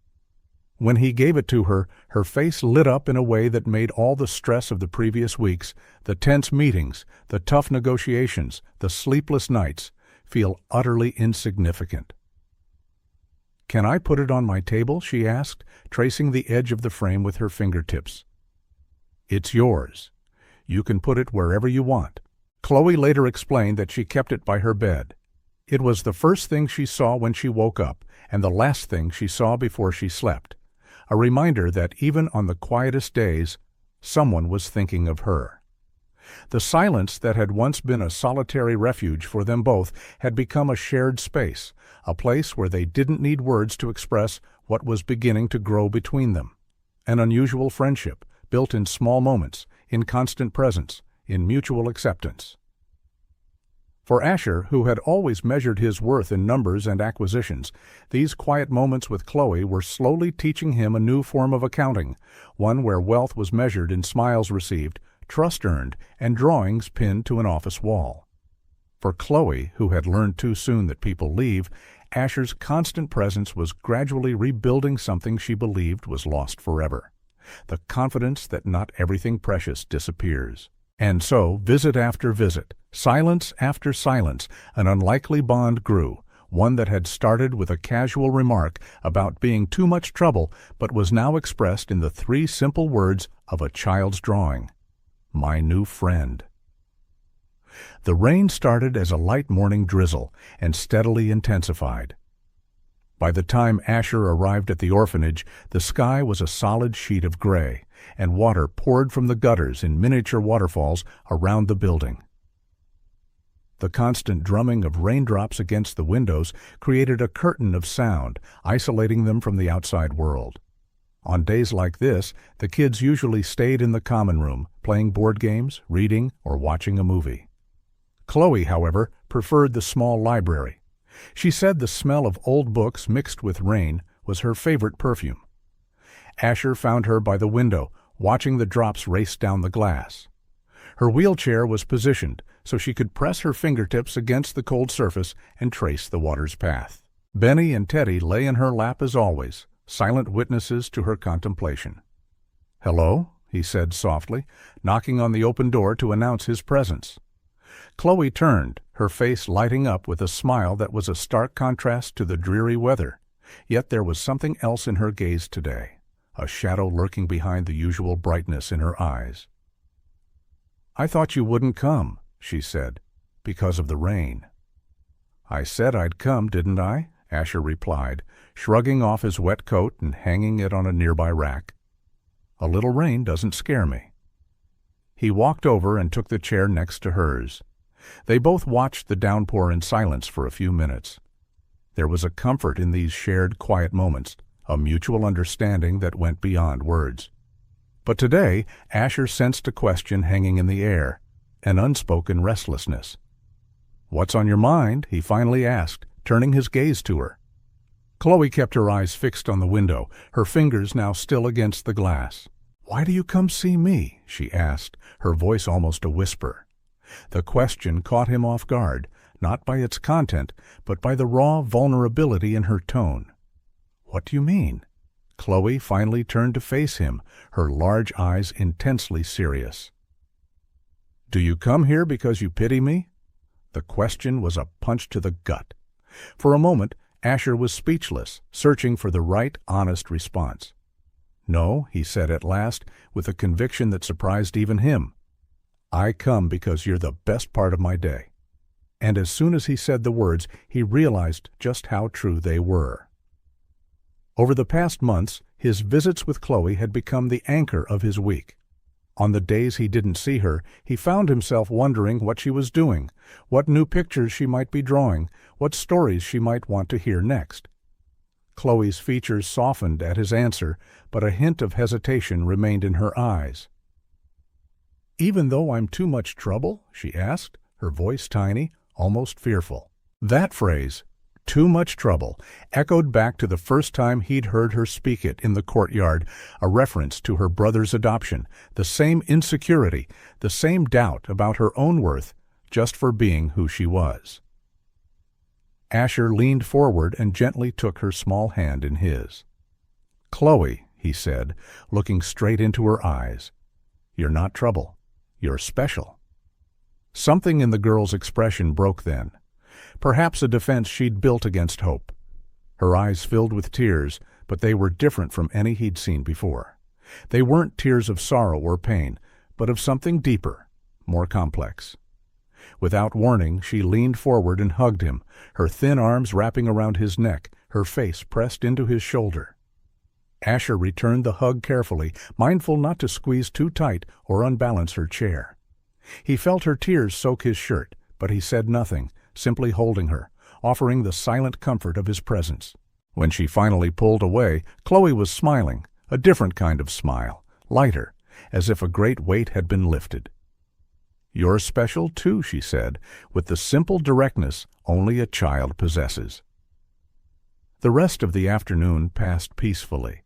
When he gave it to her, her face lit up in a way that made all the stress of the previous weeks, the tense meetings, the tough negotiations, the sleepless nights, feel utterly insignificant. "Can I put it on my table?" she asked, tracing the edge of the frame with her fingertips. "It's yours. You can put it wherever you want." Chloe later explained that she kept it by her bed. It was the first thing she saw when she woke up, and the last thing she saw before she slept. A reminder that even on the quietest days, someone was thinking of her. The silence that had once been a solitary refuge for them both had become a shared space, a place where they didn't need words to express what was beginning to grow between them. An unusual friendship, built in small moments, in constant presence, in mutual acceptance. For Asher, who had always measured his worth in numbers and acquisitions, these quiet moments with Chloe were slowly teaching him a new form of accounting, one where wealth was measured in smiles received, trust earned, and drawings pinned to an office wall. For Chloe, who had learned too soon that people leave, Asher's constant presence was gradually rebuilding something she believed was lost forever: the confidence that not everything precious disappears. And so, visit after visit, silence after silence, an unlikely bond grew, one that had started with a casual remark about being too much trouble, but was now expressed in the 3 simple words of a child's drawing: My new friend. The rain started as a light morning drizzle and steadily intensified. By the time Asher arrived at the orphanage, the sky was a solid sheet of gray, and water poured from the gutters in miniature waterfalls around the building. The constant drumming of raindrops against the windows created a curtain of sound, isolating them from the outside world. On days like this, the kids usually stayed in the common room, playing board games, reading, or watching a movie. Chloe, however, preferred the small library. She said the smell of old books mixed with rain was her favorite perfume. Asher found her by the window, watching the drops race down the glass. Her wheelchair was positioned so she could press her fingertips against the cold surface and trace the water's path. Benny and Teddy lay in her lap as always, silent witnesses to her contemplation. "Hello," he said softly, knocking on the open door to announce his presence. Chloe turned, her face lighting up with a smile that was a stark contrast to the dreary weather. Yet there was something else in her gaze today, a shadow lurking behind the usual brightness in her eyes. "I thought you wouldn't come," she said, "because of the rain." "I said I'd come, didn't I?" Asher replied, shrugging off his wet coat and hanging it on a nearby rack. "A little rain doesn't scare me." He walked over and took the chair next to hers. They both watched the downpour in silence for a few minutes. There was a comfort in these shared quiet moments, a mutual understanding that went beyond words. But today, Asher sensed a question hanging in the air, an unspoken restlessness. "What's on your mind?" he finally asked, turning his gaze to her. Chloe kept her eyes fixed on the window, her fingers now still against the glass. "Why do you come see me?" she asked, her voice almost a whisper. The question caught him off guard, not by its content, but by the raw vulnerability in her tone. "What do you mean?" Chloe finally turned to face him, her large eyes intensely serious. "Do you come here because you pity me?" The question was a punch to the gut. For a moment, Asher was speechless, searching for the right, honest response. "No," he said at last, with a conviction that surprised even him. "I come because you're the best part of my day." And as soon as he said the words, he realized just how true they were. Over the past months, his visits with Chloe had become the anchor of his week. On the days he didn't see her, he found himself wondering what she was doing, what new pictures she might be drawing, what stories she might want to hear next. Chloe's features softened at his answer, but a hint of hesitation remained in her eyes. "Even though I'm too much trouble?" she asked, her voice tiny, almost fearful. That phrase, "too much trouble," echoed back to the first time he'd heard her speak it in the courtyard, a reference to her brother's adoption, the same insecurity, the same doubt about her own worth, just for being who she was. Asher leaned forward and gently took her small hand in his. "Chloe," he said, looking straight into her eyes, "you're not trouble. You're special." Something in the girl's expression broke then. Perhaps a defense she'd built against hope. Her eyes filled with tears, but they were different from any he'd seen before. They weren't tears of sorrow or pain, but of something deeper, more complex. Without warning, she leaned forward and hugged him, her thin arms wrapping around his neck, her face pressed into his shoulder. Asher returned the hug carefully, mindful not to squeeze too tight or unbalance her chair. He felt her tears soak his shirt, but he said nothing, simply holding her, offering the silent comfort of his presence. When she finally pulled away, Chloe was smiling, a different kind of smile, lighter, as if a great weight had been lifted. "You're special too," she said, with the simple directness only a child possesses. The rest of the afternoon passed peacefully.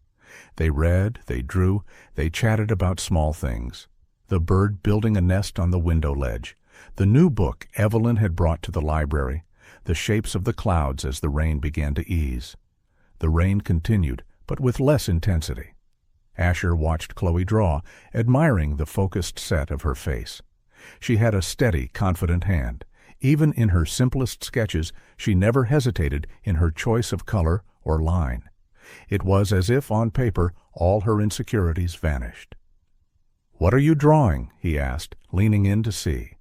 They read, they drew, they chatted about small things. The bird building a nest on the window ledge, the new book Evelyn had brought to the library, the shapes of the clouds as the rain began to ease. The rain continued, but with less intensity. Asher watched Chloe draw, admiring the focused set of her face. She had a steady, confident hand. Even in her simplest sketches, she never hesitated in her choice of color or line. It was as if, on paper, all her insecurities vanished. "What are you drawing?" he asked, leaning in to see.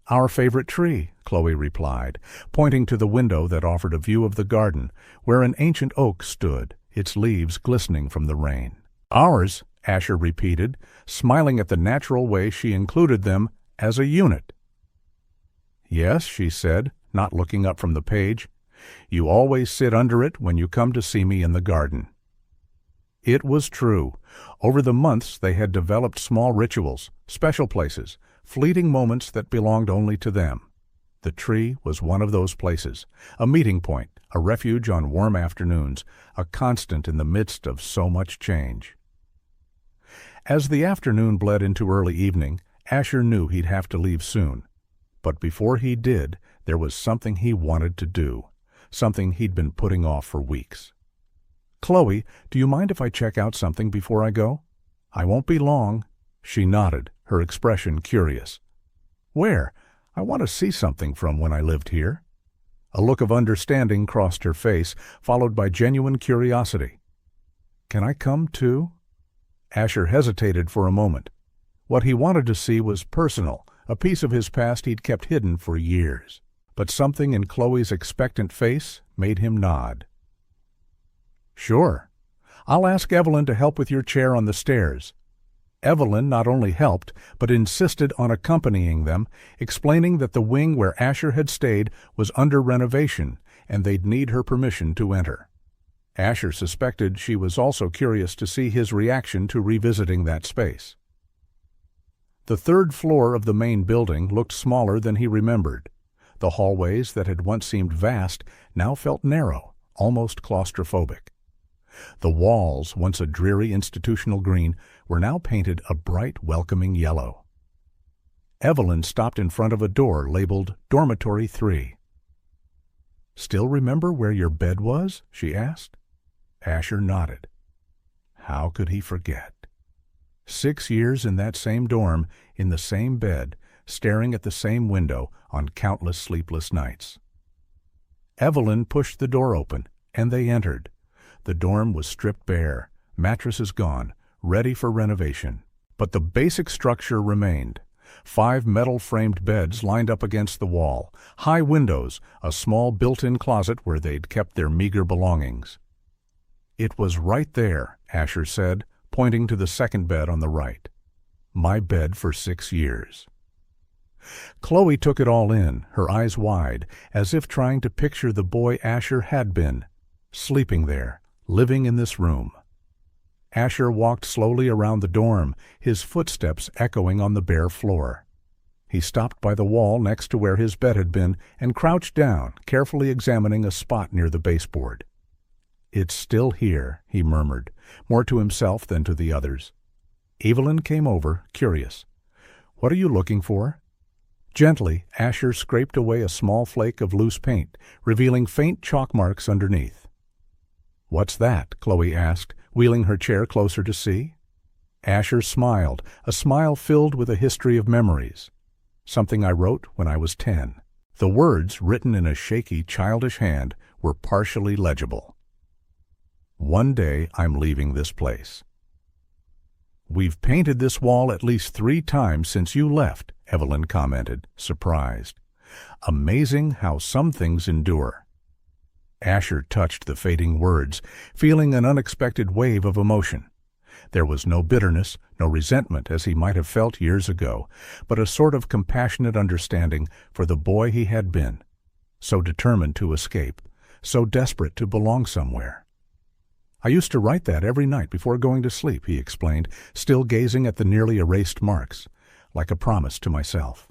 "Our favorite tree," Chloe replied, pointing to the window that offered a view of the garden, where an ancient oak stood, its leaves glistening from the rain. "Ours," Asher repeated, smiling at the natural way she included them as a unit. "Yes," she said, not looking up from the page. "You always sit under it when you come to see me in the garden." It was true. Over the months they had developed small rituals, special places, fleeting moments that belonged only to them. The tree was one of those places, a meeting point, a refuge on warm afternoons, a constant in the midst of so much change. As the afternoon bled into early evening, Asher knew he'd have to leave soon. But before he did, there was something he wanted to do, something he'd been putting off for weeks. "Chloe, do you mind if I check out something before I go?" "I won't be long." She nodded, her expression curious. "Where? I want to see something from when I lived here." A look of understanding crossed her face, followed by genuine curiosity. "Can I come too?" Asher hesitated for a moment. What he wanted to see was personal, a piece of his past he'd kept hidden for years. But something in Chloe's expectant face made him nod. "Sure. I'll ask Evelyn to help with your chair on the stairs." Evelyn not only helped, but insisted on accompanying them, explaining that the wing where Asher had stayed was under renovation, and they'd need her permission to enter. Asher suspected she was also curious to see his reaction to revisiting that space. The third floor of the main building looked smaller than he remembered. The hallways that had once seemed vast now felt narrow, almost claustrophobic. The walls, once a dreary institutional green, were now painted a bright, welcoming yellow. Evelyn stopped in front of a door labeled Dormitory 3. "Still remember where your bed was?" she asked. Asher nodded. How could he forget? 6 years in that same dorm, in the same bed, staring at the same window on countless sleepless nights. Evelyn pushed the door open, and they entered. The dorm was stripped bare, mattresses gone, ready for renovation. But the basic structure remained. 5 metal-framed beds lined up against the wall, high windows, a small built-in closet where they'd kept their meager belongings. "It was right there," Asher said, pointing to the second bed on the right. "My bed for 6 years." Chloe took it all in, her eyes wide, as if trying to picture the boy Asher had been, sleeping there, living in this room. Asher walked slowly around the dorm, his footsteps echoing on the bare floor. He stopped by the wall next to where his bed had been and crouched down, carefully examining a spot near the baseboard. "It's still here," he murmured, more to himself than to the others. Evelyn came over, curious. "What are you looking for?" Gently, Asher scraped away a small flake of loose paint, revealing faint chalk marks underneath. "What's that?" Chloe asked, wheeling her chair closer to see. Asher smiled, a smile filled with a history of memories. "Something I wrote when I was 10. The words, written in a shaky, childish hand, were partially legible. "One day I'm leaving this place." "We've painted this wall at least 3 times since you left," Evelyn commented, surprised. "Amazing how some things endure." Asher touched the fading words, feeling an unexpected wave of emotion. There was no bitterness, no resentment as he might have felt years ago, but a sort of compassionate understanding for the boy he had been, so determined to escape, so desperate to belong somewhere. "I used to write that every night before going to sleep," he explained, still gazing at the nearly erased marks, like a promise to myself.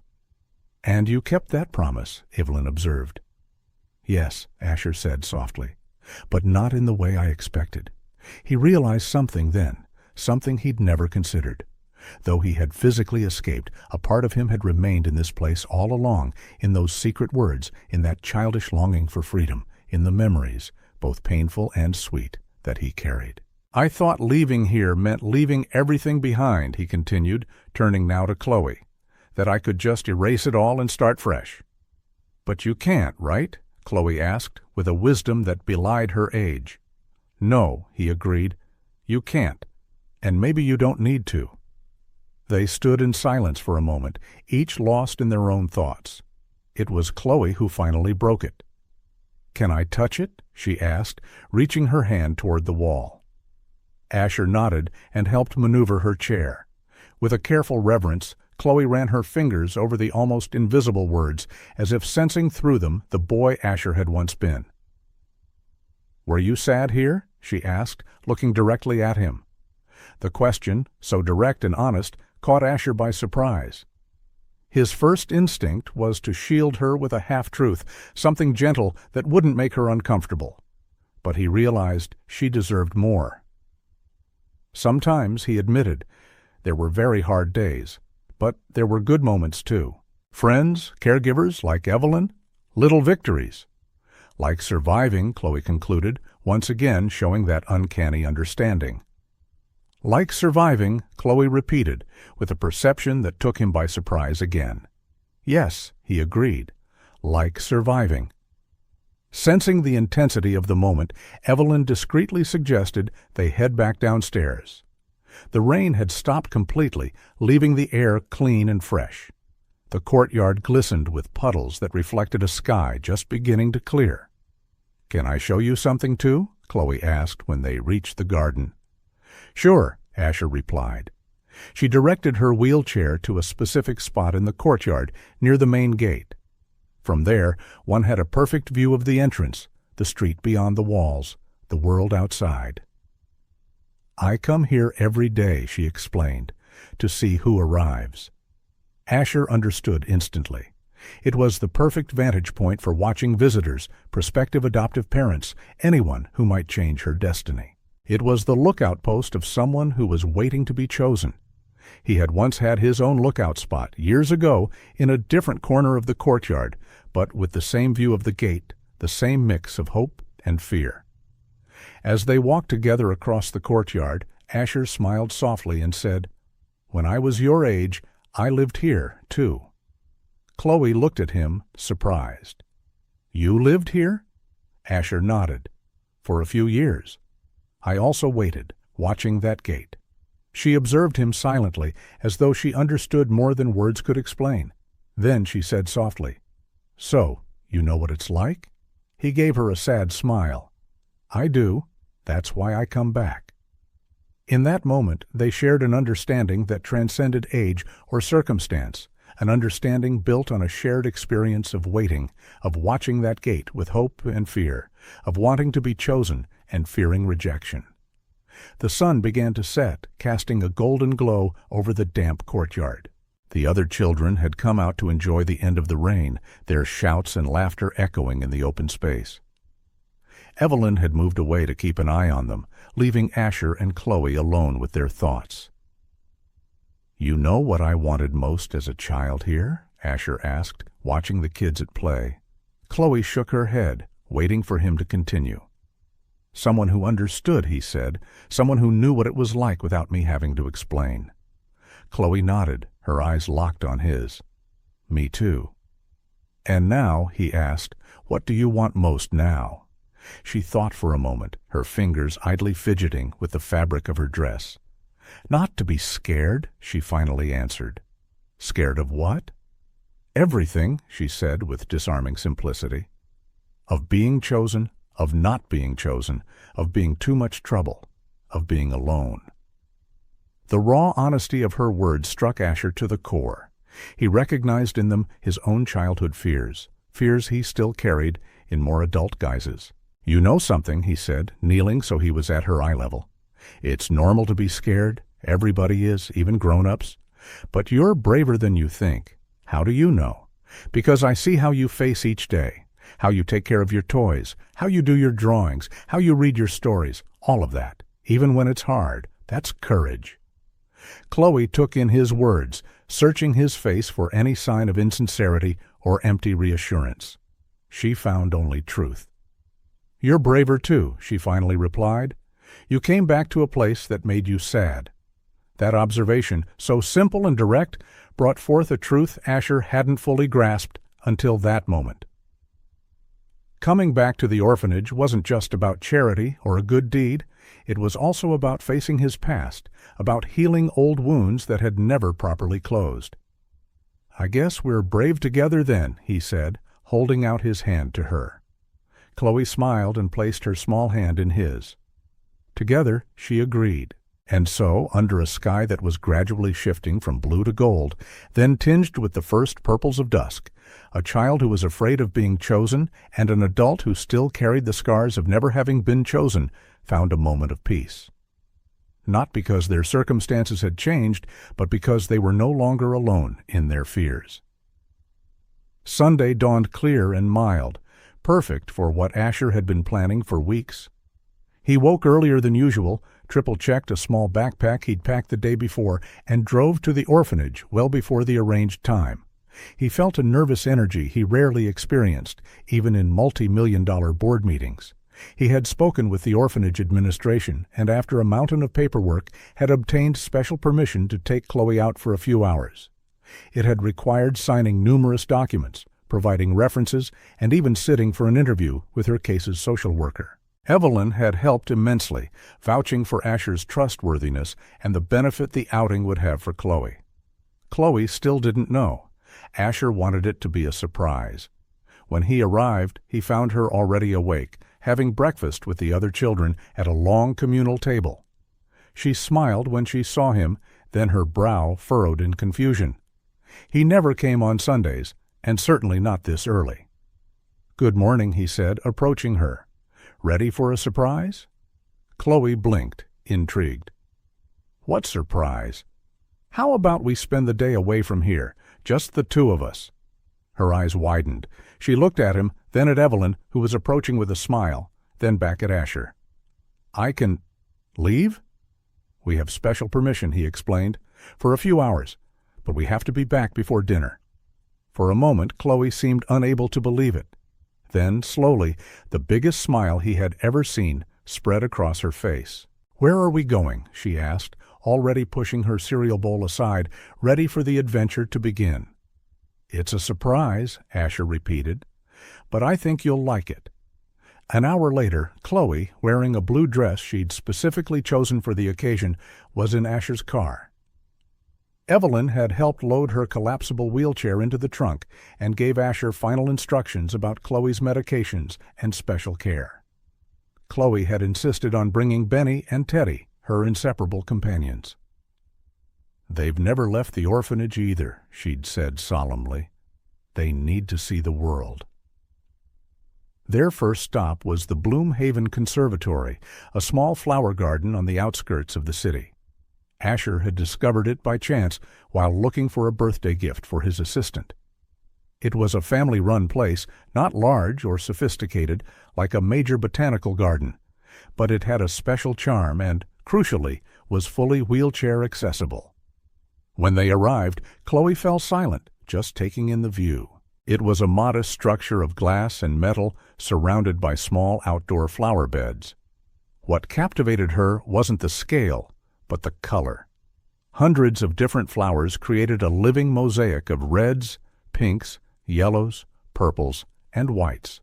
"And you kept that promise," Evelyn observed. "Yes," Asher said softly, "but not in the way I expected." He realized something then, something he'd never considered. Though he had physically escaped, a part of him had remained in this place all along, in those secret words, in that childish longing for freedom, in the memories, both painful and sweet, that he carried. "I thought leaving here meant leaving everything behind," he continued, turning now to Chloe, "that I could just erase it all and start fresh." "But you can't, right?" Chloe asked, with a wisdom that belied her age. "No," he agreed, "you can't, and maybe you don't need to." They stood in silence for a moment, each lost in their own thoughts. It was Chloe who finally broke it. "Can I touch it?" she asked, reaching her hand toward the wall. Asher nodded and helped maneuver her chair. With a careful reverence, Chloe ran her fingers over the almost invisible words, as if sensing through them the boy Asher had once been. "Were you sad here?" she asked, looking directly at him. The question, so direct and honest, caught Asher by surprise. His first instinct was to shield her with a half-truth, something gentle that wouldn't make her uncomfortable. But he realized she deserved more. Sometimes, he admitted, there were very hard days, but there were good moments too. Friends, caregivers like Evelyn, little victories. Like surviving, Chloe concluded, once again showing that uncanny understanding. Like surviving, Chloe repeated, with a perception that took him by surprise again. Yes, he agreed. Like surviving. Sensing the intensity of the moment, Evelyn discreetly suggested they head back downstairs. The rain had stopped completely, leaving the air clean and fresh. The courtyard glistened with puddles that reflected a sky just beginning to clear. "Can I show you something too?" Chloe asked when they reached the garden. "Sure," Asher replied. She directed her wheelchair to a specific spot in the courtyard near the main gate. From there, one had a perfect view of the entrance, the street beyond the walls, the world outside. "I come here every day," she explained, "to see who arrives." Asher understood instantly. It was the perfect vantage point for watching visitors, prospective adoptive parents, anyone who might change her destiny. It was the lookout post of someone who was waiting to be chosen. He had once had his own lookout spot, years ago, in a different corner of the courtyard, but with the same view of the gate, the same mix of hope and fear. As they walked together across the courtyard, Asher smiled softly and said, "When I was your age, I lived here, too." Chloe looked at him, surprised. "You lived here?" Asher nodded. "For a few years. I also waited, watching that gate." She observed him silently, as though she understood more than words could explain. Then she said softly, "So, you know what it's like?" He gave her a sad smile. "I do. That's why I come back." In that moment, they shared an understanding that transcended age or circumstance, an understanding built on a shared experience of waiting, of watching that gate with hope and fear, of wanting to be chosen and fearing rejection. The sun began to set, casting a golden glow over the damp courtyard. The other children had come out to enjoy the end of the rain, their shouts and laughter echoing in the open space. Evelyn had moved away to keep an eye on them, leaving Asher and Chloe alone with their thoughts. "You know what I wanted most as a child here?" Asher asked, watching the kids at play. Chloe shook her head, waiting for him to continue. "Someone who understood," he said, "someone who knew what it was like without me having to explain." Chloe nodded, her eyes locked on his. "Me too." "And now," he asked, "what do you want most now?" She thought for a moment, her fingers idly fidgeting with the fabric of her dress. "Not to be scared," she finally answered. "Scared of what?" "Everything," she said with disarming simplicity. "Of being chosen, of not being chosen, of being too much trouble, of being alone." The raw honesty of her words struck Asher to the core. He recognized in them his own childhood fears, fears he still carried in more adult guises. "You know something," he said, kneeling so he was at her eye level. "It's normal to be scared. Everybody is, even grown-ups. But you're braver than you think. How do you know? Because I see how you face each day, how you take care of your toys, how you do your drawings, how you read your stories, all of that, even when it's hard. That's courage." Chloe took in his words, searching his face for any sign of insincerity or empty reassurance. She found only truth. "You're braver too," she finally replied. "You came back to a place that made you sad." That observation, so simple and direct, brought forth a truth Asher hadn't fully grasped until that moment. Coming back to the orphanage wasn't just about charity or a good deed. it was also about facing his past, about healing old wounds that had never properly closed. "I guess we're brave together then," he said, holding out his hand to her. Chloe smiled and placed her small hand in his. Together, she agreed. And so, under a sky that was gradually shifting from blue to gold, then tinged with the first purples of dusk, a child who was afraid of being chosen and an adult who still carried the scars of never having been chosen found a moment of peace. Not because their circumstances had changed, but because they were no longer alone in their fears. Sunday dawned clear and mild, perfect for what Asher had been planning for weeks. He woke earlier than usual, triple-checked a small backpack he'd packed the day before, and drove to the orphanage well before the arranged time. He felt a nervous energy he rarely experienced, even in multi-million-dollar board meetings. He had spoken with the orphanage administration, and after a mountain of paperwork, had obtained special permission to take Chloe out for a few hours. It had required signing numerous documents, providing references, and even sitting for an interview with her case's social worker. Evelyn had helped immensely, vouching for Asher's trustworthiness and the benefit the outing would have for Chloe. Chloe still didn't know. Asher wanted it to be a surprise. When he arrived, he found her already awake, having breakfast with the other children at a long communal table. She smiled when she saw him, then her brow furrowed in confusion. He never came on Sundays, and certainly not this early. "Good morning," he said, approaching her. "Ready for a surprise?" Chloe blinked, intrigued. "What surprise?" "How about we spend the day away from here, just the two of us?" Her eyes widened. She looked at him, then at Evelyn, who was approaching with a smile, then back at Asher. "I can leave?" "We have special permission," he explained, "for a few hours, but we have to be back before dinner." For a moment, Chloe seemed unable to believe it. Then, slowly, the biggest smile he had ever seen spread across her face. "Where are we going?" she asked, already pushing her cereal bowl aside, ready for the adventure to begin. "It's a surprise," Asher repeated, "but I think you'll like it." An hour later, Chloe, wearing a blue dress she'd specifically chosen for the occasion, was in Asher's car. Evelyn had helped load her collapsible wheelchair into the trunk and gave Asher final instructions about Chloe's medications and special care. Chloe had insisted on bringing Benny and Teddy, her inseparable companions. "They've never left the orphanage either," she'd said solemnly. "They need to see the world." Their first stop was the Bloomhaven Conservatory, a small flower garden on the outskirts of the city. Asher had discovered it by chance while looking for a birthday gift for his assistant. It was a family-run place, not large or sophisticated like a major botanical garden, but it had a special charm and, crucially, was fully wheelchair accessible. When they arrived, Chloe fell silent, just taking in the view. It was a modest structure of glass and metal surrounded by small outdoor flower beds. What captivated her wasn't the scale, but the color. Hundreds of different flowers created a living mosaic of reds, pinks, yellows, purples, and whites.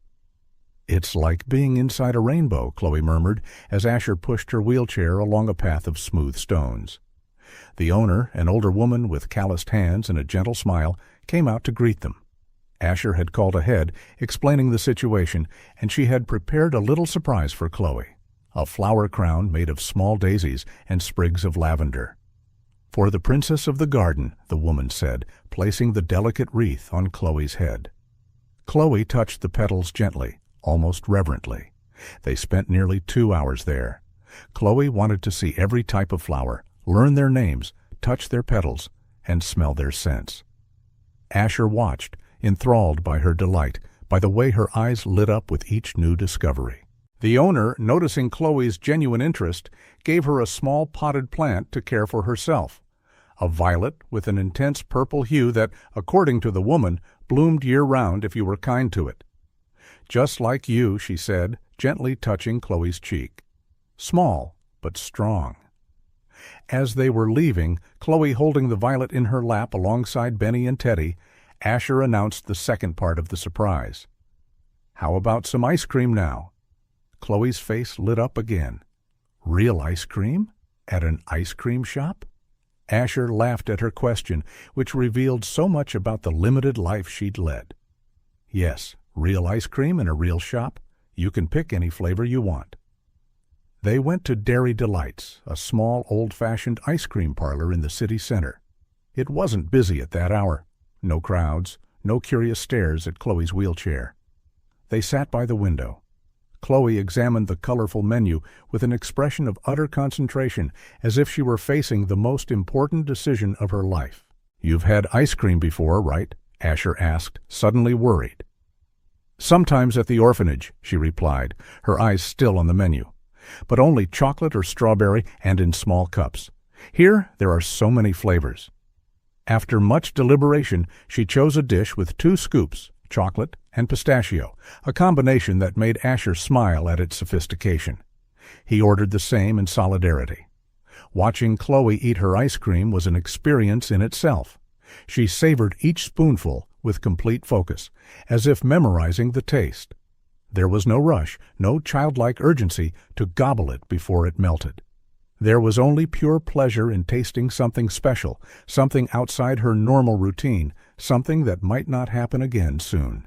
"It's like being inside a rainbow," Chloe murmured as Asher pushed her wheelchair along a path of smooth stones. The owner, an older woman with calloused hands and a gentle smile, came out to greet them. Asher had called ahead, explaining the situation, and she had prepared a little surprise for Chloe. A flower crown made of small daisies and sprigs of lavender. "For the princess of the garden," the woman said, placing the delicate wreath on Chloe's head. Chloe touched the petals gently, almost reverently. They spent nearly 2 hours there. Chloe wanted to see every type of flower, learn their names, touch their petals, and smell their scents. Asher watched, enthralled by her delight, by the way her eyes lit up with each new discovery. The owner, noticing Chloe's genuine interest, gave her a small potted plant to care for herself, a violet with an intense purple hue that, according to the woman, bloomed year-round if you were kind to it. "Just like you," she said, gently touching Chloe's cheek. "Small, but strong." As they were leaving, Chloe holding the violet in her lap alongside Benny and Teddy, Asher announced the second part of the surprise. "How about some ice cream now?" Chloe's face lit up again. Real ice cream? At an ice cream shop? Asher laughed at her question, which revealed so much about the limited life she'd led. Yes, real ice cream in a real shop. You can pick any flavor you want. They went to Dairy Delights, a small, old-fashioned ice cream parlor in the city center. It wasn't busy at that hour. No crowds, no curious stares at Chloe's wheelchair. They sat by the window. Chloe examined the colorful menu with an expression of utter concentration, as if she were facing the most important decision of her life. "You've had ice cream before, right?" Asher asked, suddenly worried. "Sometimes at the orphanage," she replied, her eyes still on the menu. "But only chocolate or strawberry and in small cups. Here there are so many flavors." After much deliberation, she chose a dish with 2 scoops, chocolate and pistachio, a combination that made Asher smile at its sophistication. He ordered the same in solidarity. Watching Chloe eat her ice cream was an experience in itself. She savored each spoonful with complete focus, as if memorizing the taste. There was no rush, no childlike urgency to gobble it before it melted. There was only pure pleasure in tasting something special, something outside her normal routine, something that might not happen again soon.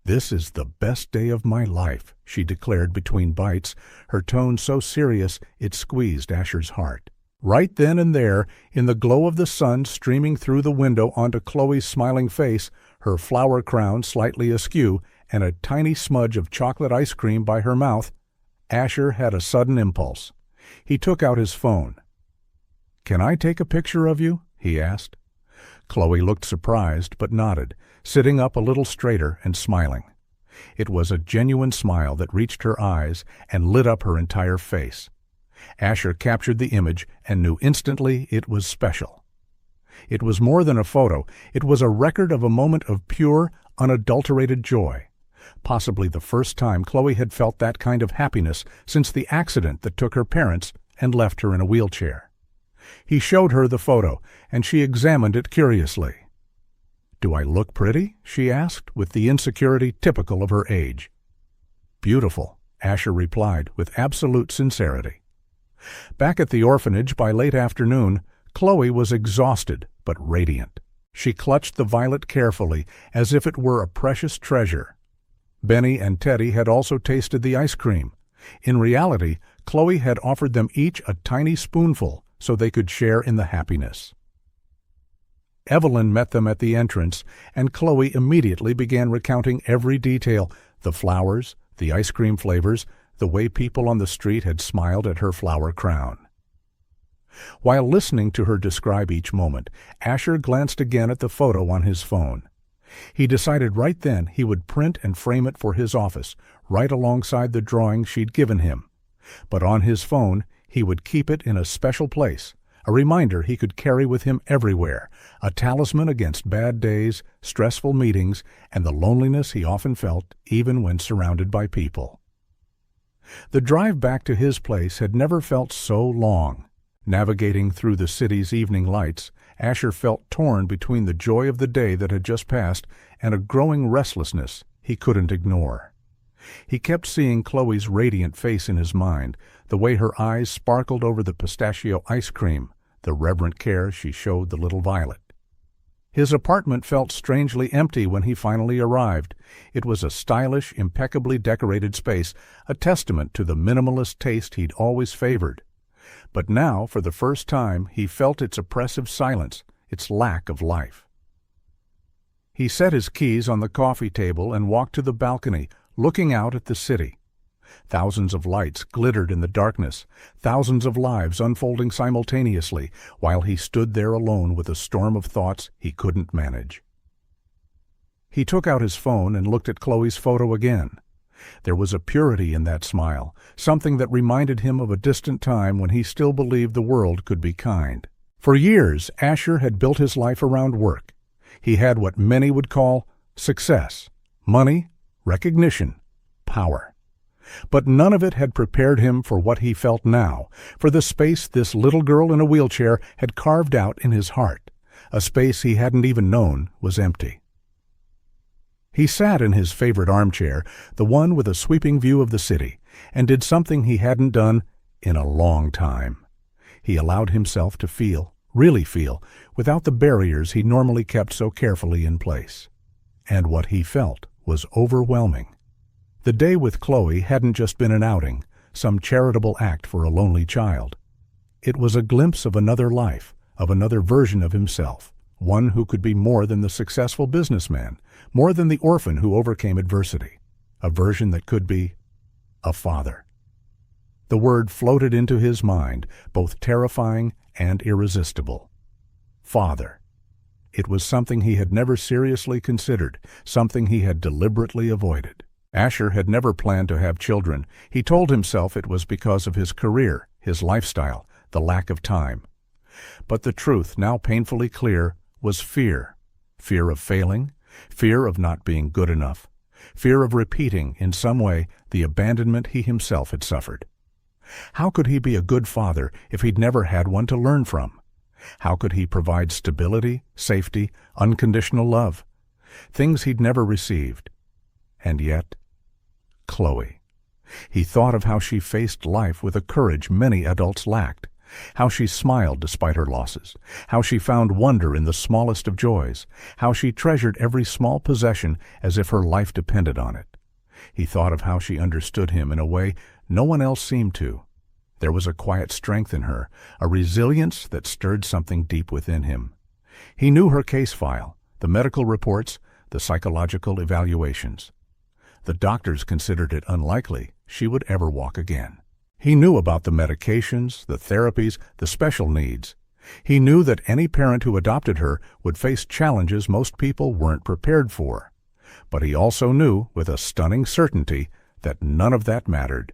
"This is the best day of my life," she declared between bites, her tone so serious it squeezed Asher's heart. Right then and there, in the glow of the sun streaming through the window onto Chloe's smiling face, her flower crown slightly askew, and a tiny smudge of chocolate ice cream by her mouth, Asher had a sudden impulse. He took out his phone. "Can I take a picture of you?" he asked. Chloe looked surprised but nodded, sitting up a little straighter and smiling. It was a genuine smile that reached her eyes and lit up her entire face. Asher captured the image and knew instantly it was special. It was more than a photo. It was a record of a moment of pure, unadulterated joy. Possibly the first time Chloe had felt that kind of happiness since the accident that took her parents and left her in a wheelchair. He showed her the photo, and she examined it curiously. "Do I look pretty?" she asked, with the insecurity typical of her age. "Beautiful," Asher replied with absolute sincerity. Back at the orphanage by late afternoon, Chloe was exhausted but radiant. She clutched the violet carefully, as if it were a precious treasure. Benny and Teddy had also tasted the ice cream. In reality, Chloe had offered them each a tiny spoonful so they could share in the happiness. Evelyn met them at the entrance, and Chloe immediately began recounting every detail: the flowers, the ice cream flavors, the way people on the street had smiled at her flower crown. While listening to her describe each moment, Asher glanced again at the photo on his phone. He decided right then he would print and frame it for his office, right alongside the drawing she'd given him. But on his phone, he would keep it in a special place, a reminder he could carry with him everywhere, a talisman against bad days, stressful meetings, and the loneliness he often felt even when surrounded by people. The drive back to his place had never felt so long. Navigating through the city's evening lights, Asher felt torn between the joy of the day that had just passed and a growing restlessness he couldn't ignore. He kept seeing Chloe's radiant face in his mind, the way her eyes sparkled over the pistachio ice cream, the reverent care she showed the little violet. His apartment felt strangely empty when he finally arrived. It was a stylish, impeccably decorated space, a testament to the minimalist taste he'd always favored. But now, for the first time, he felt its oppressive silence, its lack of life. He set his keys on the coffee table and walked to the balcony, looking out at the city. Thousands of lights glittered in the darkness, thousands of lives unfolding simultaneously, while he stood there alone with a storm of thoughts he couldn't manage. He took out his phone and looked at Chloe's photo again. There was a purity in that smile, something that reminded him of a distant time when he still believed the world could be kind. For years, Asher had built his life around work. He had what many would call success, money, recognition, power. But none of it had prepared him for what he felt now, for the space this little girl in a wheelchair had carved out in his heart, a space he hadn't even known was empty. He sat in his favorite armchair, the one with a sweeping view of the city, and did something he hadn't done in a long time. He allowed himself to feel, really feel, without the barriers he normally kept so carefully in place. And what he felt was overwhelming. The day with Chloe hadn't just been an outing, some charitable act for a lonely child. It was a glimpse of another life, of another version of himself, one who could be more than the successful businessman, more than the orphan who overcame adversity, a version that could be a father. The word floated into his mind, both terrifying and irresistible. Father. It was something he had never seriously considered, something he had deliberately avoided. Asher had never planned to have children. He told himself it was because of his career, his lifestyle, the lack of time. But the truth, now painfully clear, was fear. Fear of failing, fear of not being good enough, fear of repeating, in some way, the abandonment he himself had suffered. How could he be a good father if he'd never had one to learn from? How could he provide stability, safety, unconditional love? Things he'd never received. And yet, Chloe. He thought of how she faced life with a courage many adults lacked, how she smiled despite her losses, how she found wonder in the smallest of joys, how she treasured every small possession as if her life depended on it. He thought of how she understood him in a way no one else seemed to. There was a quiet strength in her, a resilience that stirred something deep within him. He knew her case file, the medical reports, the psychological evaluations. The doctors considered it unlikely she would ever walk again. He knew about the medications, the therapies, the special needs. He knew that any parent who adopted her would face challenges most people weren't prepared for. But he also knew, with a stunning certainty, that none of that mattered.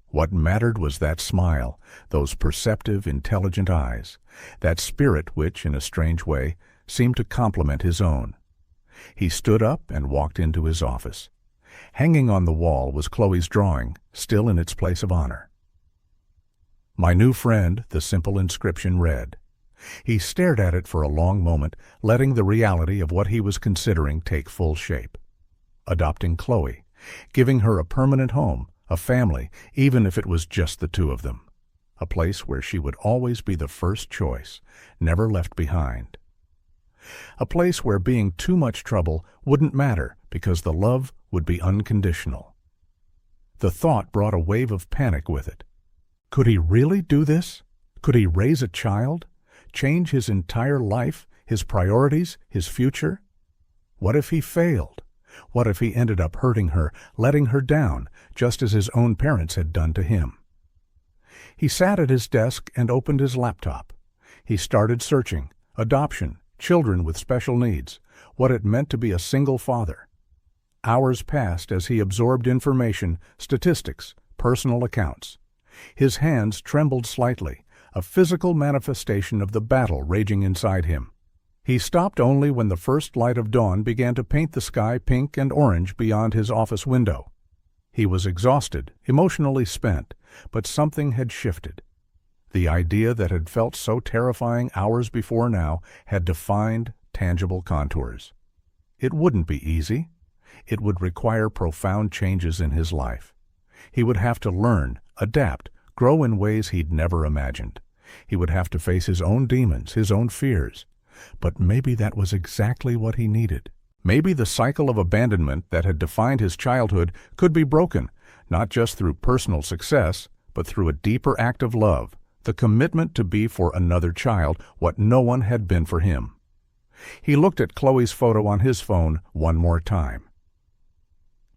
What mattered was that smile, those perceptive, intelligent eyes, that spirit which, in a strange way, seemed to complement his own. He stood up and walked into his office. Hanging on the wall was Chloe's drawing, still in its place of honor. "My new friend," the simple inscription read. He stared at it for a long moment, letting the reality of what he was considering take full shape. Adopting Chloe, giving her a permanent home, a family, even if it was just the two of them. A place where she would always be the first choice, never left behind. A place where being too much trouble wouldn't matter because the love would be unconditional. The thought brought a wave of panic with it. Could he really do this? Could he raise a child? Change his entire life, his priorities, his future? What if he failed? What if he ended up hurting her, letting her down, just as his own parents had done to him? He sat at his desk and opened his laptop. He started searching, adoption, children with special needs, what it meant to be a single father. Hours passed as he absorbed information, statistics, personal accounts. His hands trembled slightly, a physical manifestation of the battle raging inside him. He stopped only when the first light of dawn began to paint the sky pink and orange beyond his office window. He was exhausted, emotionally spent, but something had shifted. The idea that had felt so terrifying hours before now had defined tangible contours. It wouldn't be easy. It would require profound changes in his life. He would have to learn, adapt, grow in ways he'd never imagined. He would have to face his own demons, his own fears. But maybe that was exactly what he needed. Maybe the cycle of abandonment that had defined his childhood could be broken, not just through personal success, but through a deeper act of love, the commitment to be for another child what no one had been for him. He looked at Chloe's photo on his phone one more time.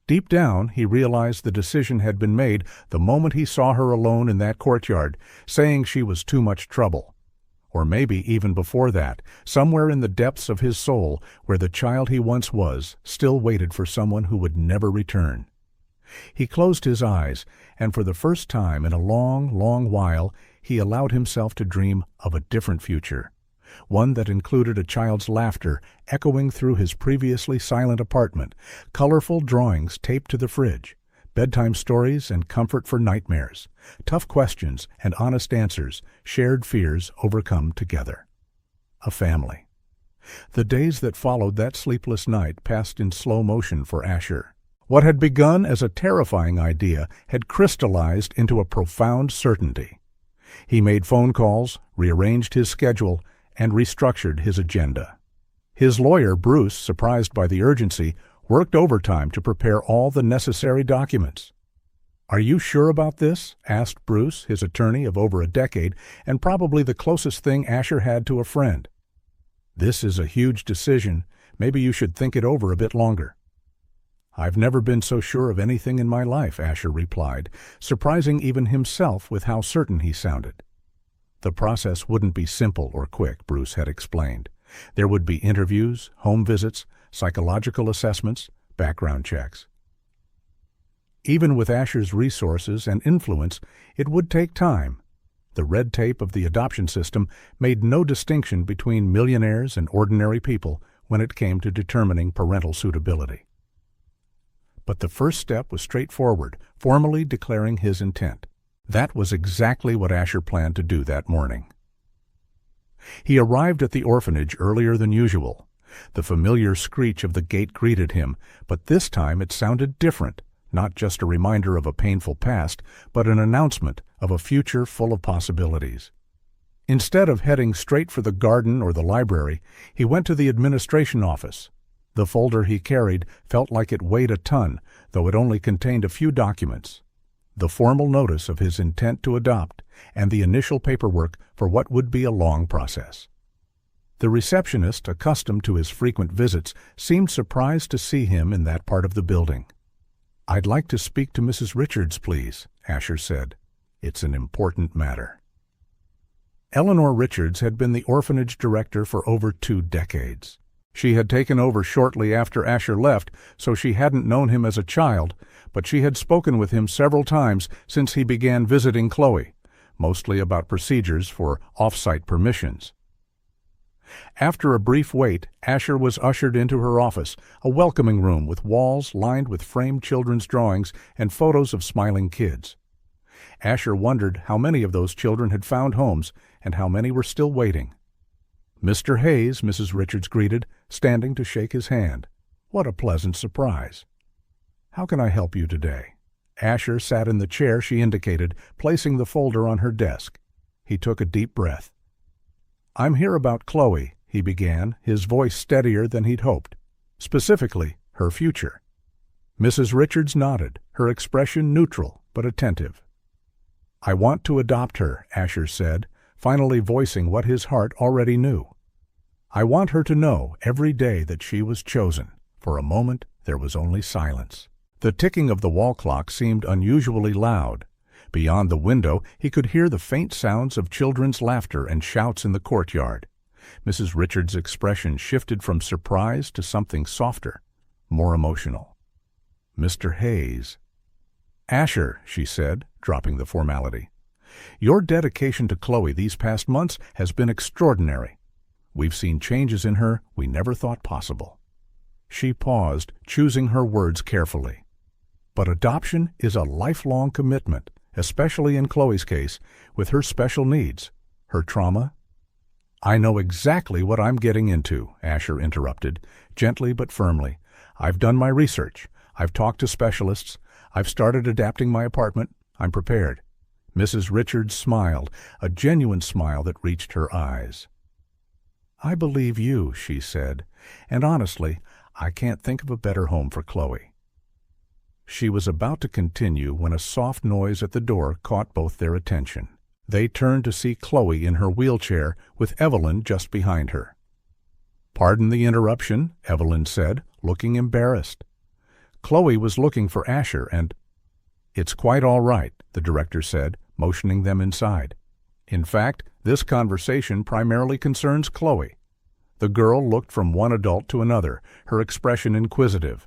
Deep down, he realized the decision had been made the moment he saw her alone in that courtyard, saying she was too much trouble. Or maybe even before that, somewhere in the depths of his soul, where the child he once was still waited for someone who would never return. He closed his eyes, and for the first time in a long, long while, he allowed himself to dream of a different future, one that included a child's laughter echoing through his previously silent apartment, colorful drawings taped to the fridge, bedtime stories and comfort for nightmares, tough questions and honest answers, shared fears overcome together. A family. The days that followed that sleepless night passed in slow motion for Asher. What had begun as a terrifying idea had crystallized into a profound certainty. He made phone calls, rearranged his schedule, and restructured his agenda. His lawyer, Bruce, surprised by the urgency, worked overtime to prepare all the necessary documents. "Are you sure about this?" asked Bruce, his attorney of over a decade, and probably the closest thing Asher had to a friend. "This is a huge decision. Maybe you should think it over a bit longer." "I've never been so sure of anything in my life," Asher replied, surprising even himself with how certain he sounded. The process wouldn't be simple or quick, Bruce had explained. There would be interviews, home visits, psychological assessments, background checks. Even with Asher's resources and influence, it would take time. The red tape of the adoption system made no distinction between millionaires and ordinary people when it came to determining parental suitability. But the first step was straightforward, formally declaring his intent. That was exactly what Asher planned to do that morning. He arrived at the orphanage earlier than usual. The familiar screech of the gate greeted him, but this time it sounded different, not just a reminder of a painful past, but an announcement of a future full of possibilities. Instead of heading straight for the garden or the library, he went to the administration office. The folder he carried felt like it weighed a ton, though it only contained a few documents. The formal notice of his intent to adopt, and the initial paperwork for what would be a long process. The receptionist, accustomed to his frequent visits, seemed surprised to see him in that part of the building. "I'd like to speak to Mrs. Richards, please," Asher said. "It's an important matter." Eleanor Richards had been the orphanage director for over 2 decades. She had taken over shortly after Asher left, so she hadn't known him as a child, but she had spoken with him several times since he began visiting Chloe, mostly about procedures for off-site permissions. After a brief wait, Asher was ushered into her office, a welcoming room with walls lined with framed children's drawings and photos of smiling kids. Asher wondered how many of those children had found homes and how many were still waiting. "Mr. Hayes," Mrs. Richards greeted, standing to shake his hand. What a pleasant surprise. "How can I help you today?" Asher sat in the chair she indicated, placing the folder on her desk. He took a deep breath. "I'm here about Chloe," he began, his voice steadier than he'd hoped. "Specifically, her future." Mrs. Richards nodded, her expression neutral but attentive. "I want to adopt her," Asher said, finally voicing what his heart already knew. "I want her to know every day that she was chosen." For a moment, there was only silence. The ticking of the wall clock seemed unusually loud. Beyond the window, he could hear the faint sounds of children's laughter and shouts in the courtyard. Mrs. Richards' expression shifted from surprise to something softer, more emotional. "Mr. Hayes." "Asher," she said, dropping the formality. "Your dedication to Chloe these past months has been extraordinary. We've seen changes in her we never thought possible." She paused, choosing her words carefully. "But adoption is a lifelong commitment, especially in Chloe's case, with her special needs, her trauma." "I know exactly what I'm getting into," Asher interrupted, gently but firmly. "I've done my research. I've talked to specialists. I've started adapting my apartment. I'm prepared." Mrs. Richards smiled, a genuine smile that reached her eyes. "I believe you," she said, "and honestly, I can't think of a better home for Chloe." She was about to continue when a soft noise at the door caught both their attention. They turned to see Chloe in her wheelchair with Evelyn just behind her. "Pardon the interruption," Evelyn said, looking embarrassed. Chloe was looking for Asher and— "It's quite all right," the director said, motioning them inside. "In fact, this conversation primarily concerns Chloe." The girl looked from one adult to another, her expression inquisitive.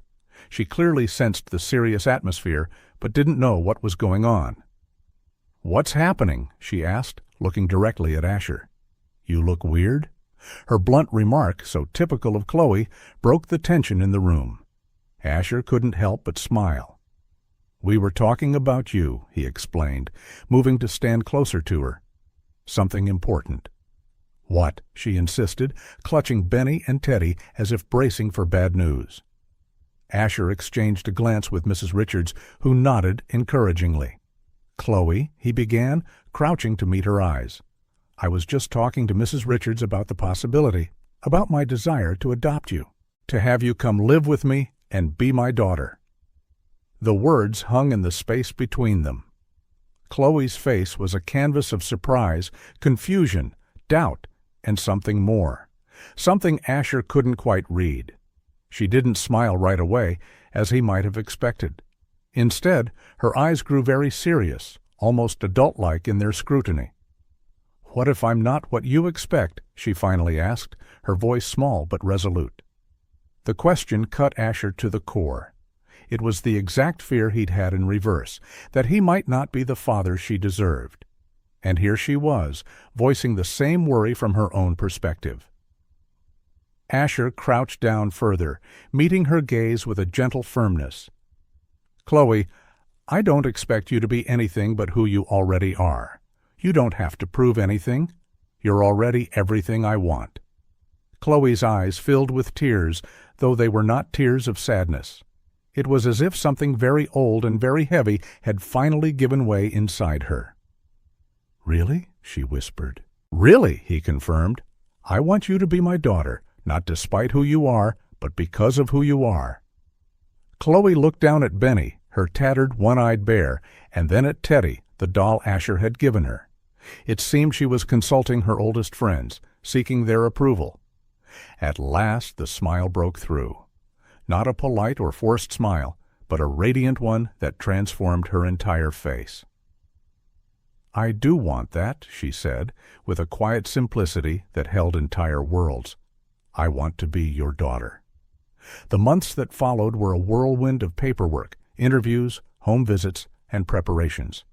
She clearly sensed the serious atmosphere, but didn't know what was going on. "What's happening?" she asked, looking directly at Asher. "You look weird?" Her blunt remark, so typical of Chloe, broke the tension in the room. Asher couldn't help but smile. "We were talking about you," he explained, moving to stand closer to her. "Something important." "What?" she insisted, clutching Benny and Teddy as if bracing for bad news. Asher exchanged a glance with Mrs. Richards, who nodded encouragingly. "Chloe," he began, crouching to meet her eyes. "I was just talking to Mrs. Richards about the possibility, about my desire to adopt you, to have you come live with me and be my daughter." The words hung in the space between them. Chloe's face was a canvas of surprise, confusion, doubt, and something more. Something Asher couldn't quite read. She didn't smile right away, as he might have expected. Instead, her eyes grew very serious, almost adult-like in their scrutiny. "What if I'm not what you expect?" she finally asked, her voice small but resolute. The question cut Asher to the core. It was the exact fear he'd had in reverse, that he might not be the father she deserved. And here she was, voicing the same worry from her own perspective. Asher crouched down further, meeting her gaze with a gentle firmness. "Chloe, I don't expect you to be anything but who you already are. You don't have to prove anything. You're already everything I want." Chloe's eyes filled with tears, though they were not tears of sadness. It was as if something very old and very heavy had finally given way inside her. "Really?" she whispered. "Really," he confirmed. "I want you to be my daughter, not despite who you are, but because of who you are." Chloe looked down at Benny, her tattered, one-eyed bear, and then at Teddy, the doll Asher had given her. It seemed she was consulting her oldest friends, seeking their approval. At last the smile broke through. Not a polite or forced smile, but a radiant one that transformed her entire face. "I do want that," she said, with a quiet simplicity that held entire worlds. "I want to be your daughter." The months that followed were a whirlwind of paperwork, interviews, home visits, and preparations.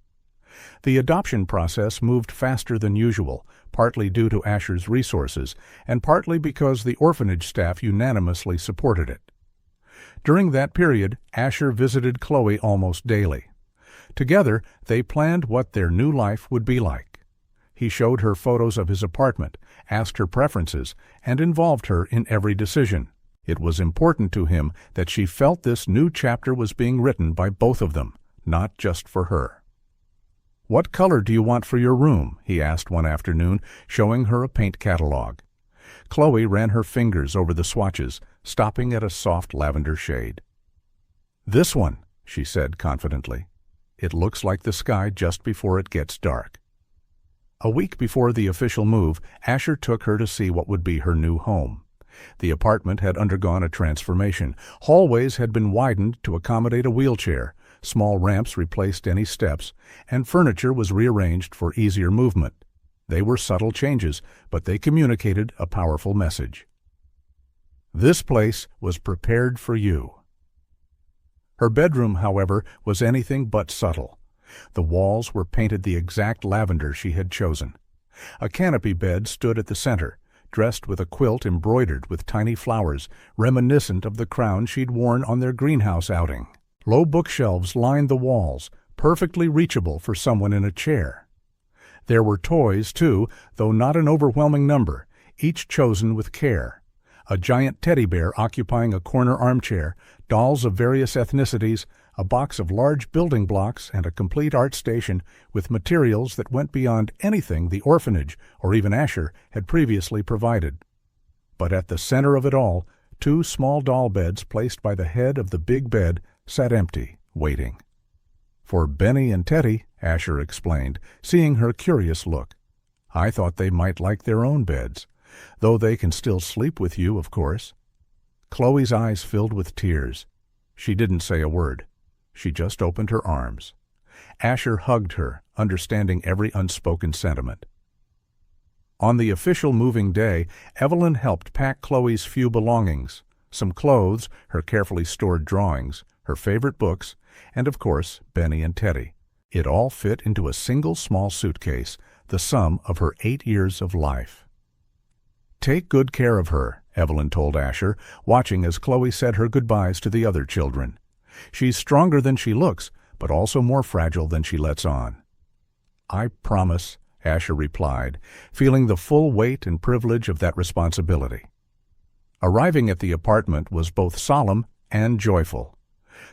The adoption process moved faster than usual, partly due to Asher's resources, and partly because the orphanage staff unanimously supported it. During that period, Asher visited Chloe almost daily. Together, they planned what their new life would be like. He showed her photos of his apartment, asked her preferences, and involved her in every decision. It was important to him that she felt this new chapter was being written by both of them, not just for her. "What color do you want for your room?" he asked one afternoon, showing her a paint catalog. Chloe ran her fingers over the swatches, stopping at a soft lavender shade. "This one," she said confidently. "It looks like the sky just before it gets dark." A week before the official move, Asher took her to see what would be her new home. The apartment had undergone a transformation. Hallways had been widened to accommodate a wheelchair, small ramps replaced any steps, and furniture was rearranged for easier movement. They were subtle changes, but they communicated a powerful message. This place was prepared for you. Her bedroom, however, was anything but subtle. The walls were painted the exact lavender she had chosen. A canopy bed stood at the center, dressed with a quilt embroidered with tiny flowers, reminiscent of the crown she'd worn on their greenhouse outing. Low bookshelves lined the walls, perfectly reachable for someone in a chair. There were toys, too, though not an overwhelming number, each chosen with care. A giant teddy bear occupying a corner armchair, dolls of various ethnicities, a box of large building blocks, and a complete art station with materials that went beyond anything the orphanage, or even Asher, had previously provided. But at the center of it all, two small doll beds placed by the head of the big bed sat empty, waiting. "For Benny and Teddy," Asher explained, seeing her curious look. "I thought they might like their own beds, though they can still sleep with you, of course." Chloe's eyes filled with tears. She didn't say a word. She just opened her arms. Asher hugged her, understanding every unspoken sentiment. On the official moving day, Evelyn helped pack Chloe's few belongings, some clothes, her carefully stored drawings, her favorite books, and of course, Benny and Teddy. It all fit into a single small suitcase, the sum of her 8 years of life. "Take good care of her," Evelyn told Asher, watching as Chloe said her goodbyes to the other children. "She's stronger than she looks, but also more fragile than she lets on." "I promise," Asher replied, feeling the full weight and privilege of that responsibility. Arriving at the apartment was both solemn and joyful.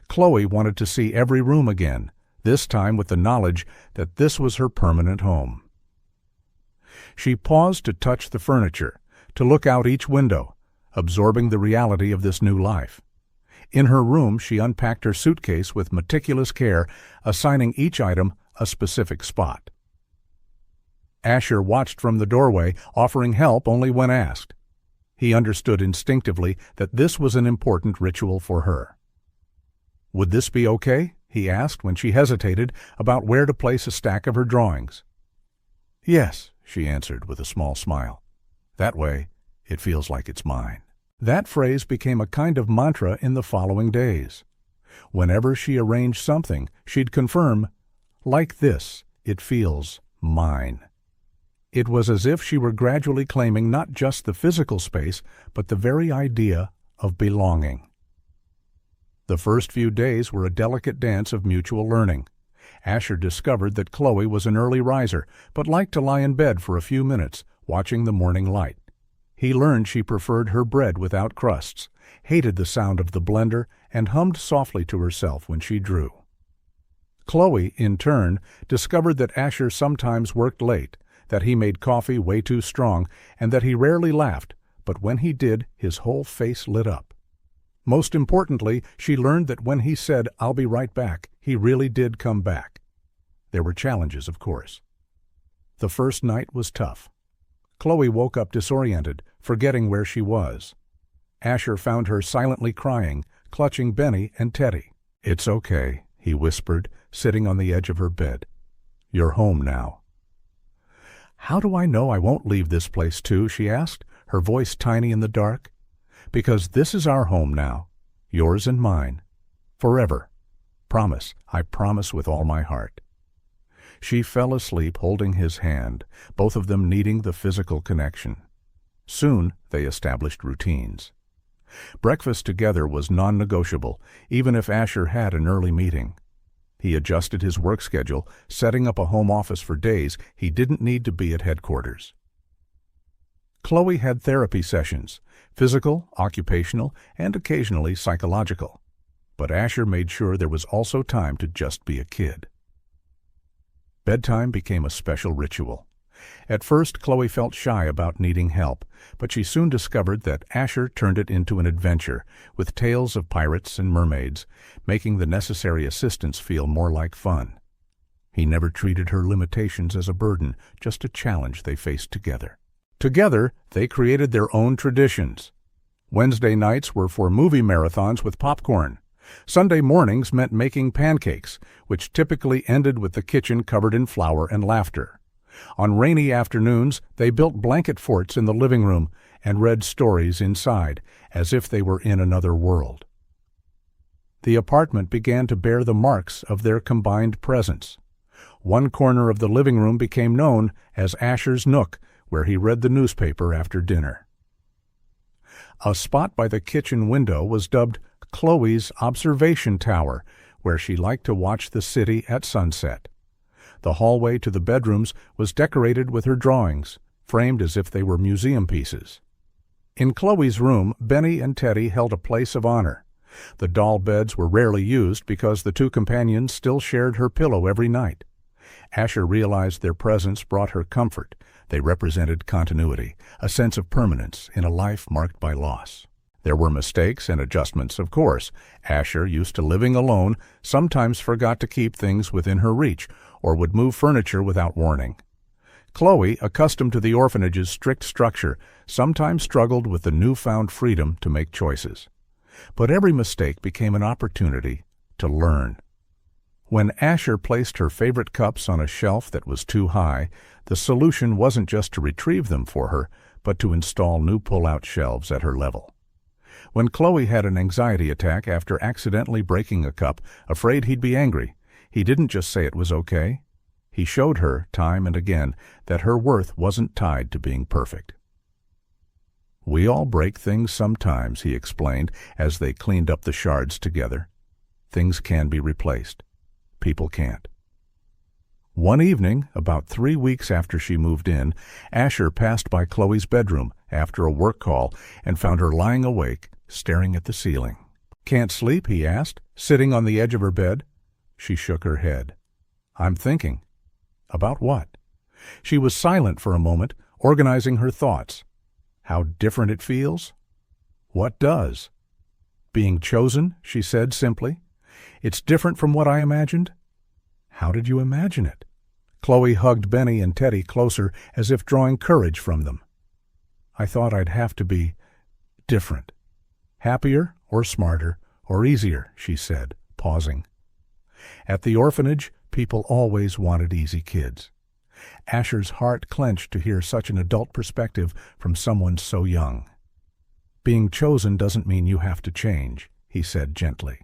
Chloe wanted to see every room again, this time with the knowledge that this was her permanent home. She paused to touch the furniture, to look out each window, absorbing the reality of this new life. In her room, she unpacked her suitcase with meticulous care, assigning each item a specific spot. Asher watched from the doorway, offering help only when asked. He understood instinctively that this was an important ritual for her. "Would this be okay?" he asked when she hesitated about where to place a stack of her drawings. "Yes," she answered with a small smile. "That way, it feels like it's mine." That phrase became a kind of mantra in the following days. Whenever she arranged something, she'd confirm, "Like this, it feels mine." It was as if she were gradually claiming not just the physical space, but the very idea of belonging. The first few days were a delicate dance of mutual learning. Asher discovered that Chloe was an early riser, but liked to lie in bed for a few minutes, watching the morning light. He learned she preferred her bread without crusts, hated the sound of the blender, and hummed softly to herself when she drew. Chloe, in turn, discovered that Asher sometimes worked late, that he made coffee way too strong, and that he rarely laughed, but when he did, his whole face lit up. Most importantly, she learned that when he said, "I'll be right back," he really did come back. There were challenges, of course. The first night was tough. Chloe woke up disoriented, forgetting where she was. Asher found her silently crying, clutching Benny and Teddy. "It's okay," he whispered, sitting on the edge of her bed. "You're home now." "How do I know I won't leave this place too?" she asked, her voice tiny in the dark. "Because this is our home now, yours and mine, forever. Promise, I promise with all my heart." She fell asleep holding his hand, both of them needing the physical connection. Soon they established routines. Breakfast together was non-negotiable, even if Asher had an early meeting. He adjusted his work schedule, setting up a home office for days he didn't need to be at headquarters. Chloe had therapy sessions, physical, occupational, and occasionally psychological. But Asher made sure there was also time to just be a kid. Bedtime became a special ritual. At first, Chloe felt shy about needing help, but she soon discovered that Asher turned it into an adventure, with tales of pirates and mermaids, making the necessary assistance feel more like fun. He never treated her limitations as a burden, just a challenge they faced together. Together, they created their own traditions. Wednesday nights were for movie marathons with popcorn. Sunday mornings meant making pancakes, which typically ended with the kitchen covered in flour and laughter. On rainy afternoons, they built blanket forts in the living room and read stories inside, as if they were in another world. The apartment began to bear the marks of their combined presence. One corner of the living room became known as Asher's Nook, where he read the newspaper after dinner. A spot by the kitchen window was dubbed Chloe's Observation Tower, where she liked to watch the city at sunset. The hallway to the bedrooms was decorated with her drawings, framed as if they were museum pieces. In Chloe's room, Benny and Teddy held a place of honor. The doll beds were rarely used because the two companions still shared her pillow every night. Asher realized their presence brought her comfort. They represented continuity, a sense of permanence in a life marked by loss. There were mistakes and adjustments, of course. Asher, used to living alone, sometimes forgot to keep things within her reach or would move furniture without warning. Chloe, accustomed to the orphanage's strict structure, sometimes struggled with the newfound freedom to make choices. But every mistake became an opportunity to learn. When Asher placed her favorite cups on a shelf that was too high, the solution wasn't just to retrieve them for her, but to install new pull-out shelves at her level. When Chloe had an anxiety attack after accidentally breaking a cup, afraid he'd be angry, he didn't just say it was okay. He showed her, time and again, that her worth wasn't tied to being perfect. "We all break things sometimes," he explained as they cleaned up the shards together. "Things can be replaced. People can't." One evening, about 3 weeks after she moved in, Asher passed by Chloe's bedroom after a work call and found her lying awake, staring at the ceiling. "Can't sleep?" he asked, sitting on the edge of her bed. She shook her head. "I'm thinking." "About what?" She was silent for a moment, organizing her thoughts. "How different it feels?" "What does?" "Being chosen," she said simply. "It's different from what I imagined." "How did you imagine it?" Chloe hugged Benny and Teddy closer, as if drawing courage from them. "I thought I'd have to be different. Happier or smarter or easier," she said, pausing. At the orphanage, people always wanted easy kids. Asher's heart clenched to hear such an adult perspective from someone so young. "Being chosen doesn't mean you have to change," he said gently.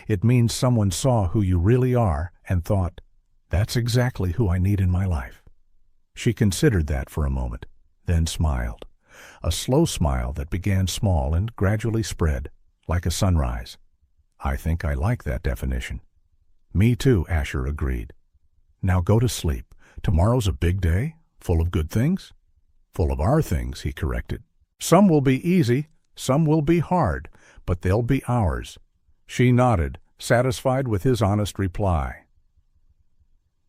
"It means someone saw who you really are and thought, 'That's exactly who I need in my life.'" She considered that for a moment, then smiled. A slow smile that began small and gradually spread, like a sunrise. "I think I like that definition." "Me too," Asher agreed. "Now go to sleep. Tomorrow's a big day, full of good things." "Full of our things," he corrected. "Some will be easy, some will be hard, but they'll be ours." She nodded, satisfied with his honest reply.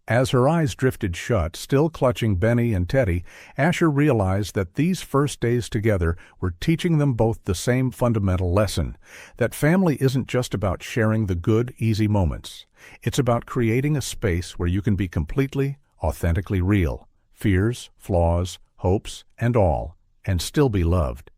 As her eyes drifted shut, still clutching Benny and Teddy, Asher realized that these first days together were teaching them both the same fundamental lesson, that family isn't just about sharing the good, easy moments. It's about creating a space where you can be completely, authentically real, fears, flaws, hopes, and all, and still be loved.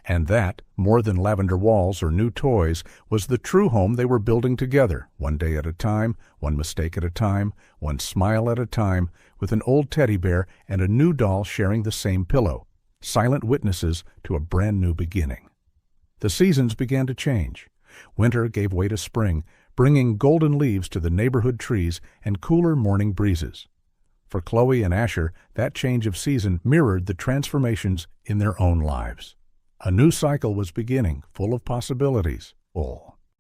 And that, more than lavender walls or new toys, was the true home they were building together, one day at a time, one mistake at a time, one smile at a time, with an old teddy bear and a new doll sharing the same pillow, silent witnesses to a brand new beginning. The seasons began to change. Winter gave way to spring, bringing golden leaves to the neighborhood trees and cooler morning breezes. For Chloe and Asher, that change of season mirrored the transformations in their own lives. A new cycle was beginning, full of possibilities.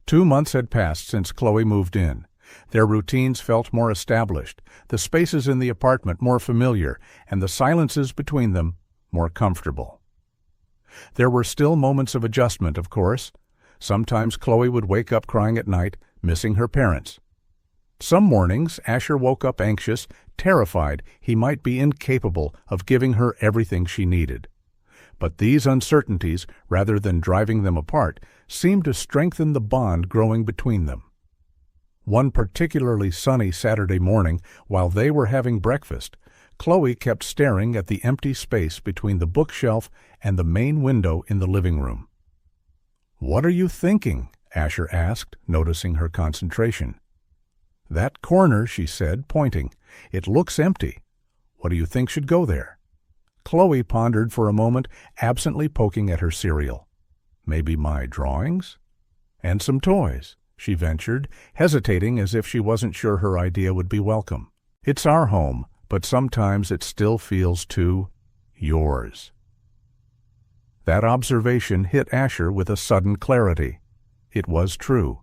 2 months had passed since Chloe moved in. Their routines felt more established, the spaces in the apartment more familiar, and the silences between them more comfortable. There were still moments of adjustment, of course. Sometimes Chloe would wake up crying at night, missing her parents. Some mornings Asher woke up anxious, terrified he might be incapable of giving her everything she needed. But these uncertainties, rather than driving them apart, seemed to strengthen the bond growing between them. One particularly sunny Saturday morning, while they were having breakfast, Chloe kept staring at the empty space between the bookshelf and the main window in the living room. "What are you thinking?" Asher asked, noticing her concentration. "That corner," she said, pointing. "It looks empty. What do you think should go there?" Chloe pondered for a moment, absently poking at her cereal. "Maybe my drawings?" "And some toys," she ventured, hesitating as if she wasn't sure her idea would be welcome. "It's our home, but sometimes it still feels too yours." That observation hit Asher with a sudden clarity. It was true.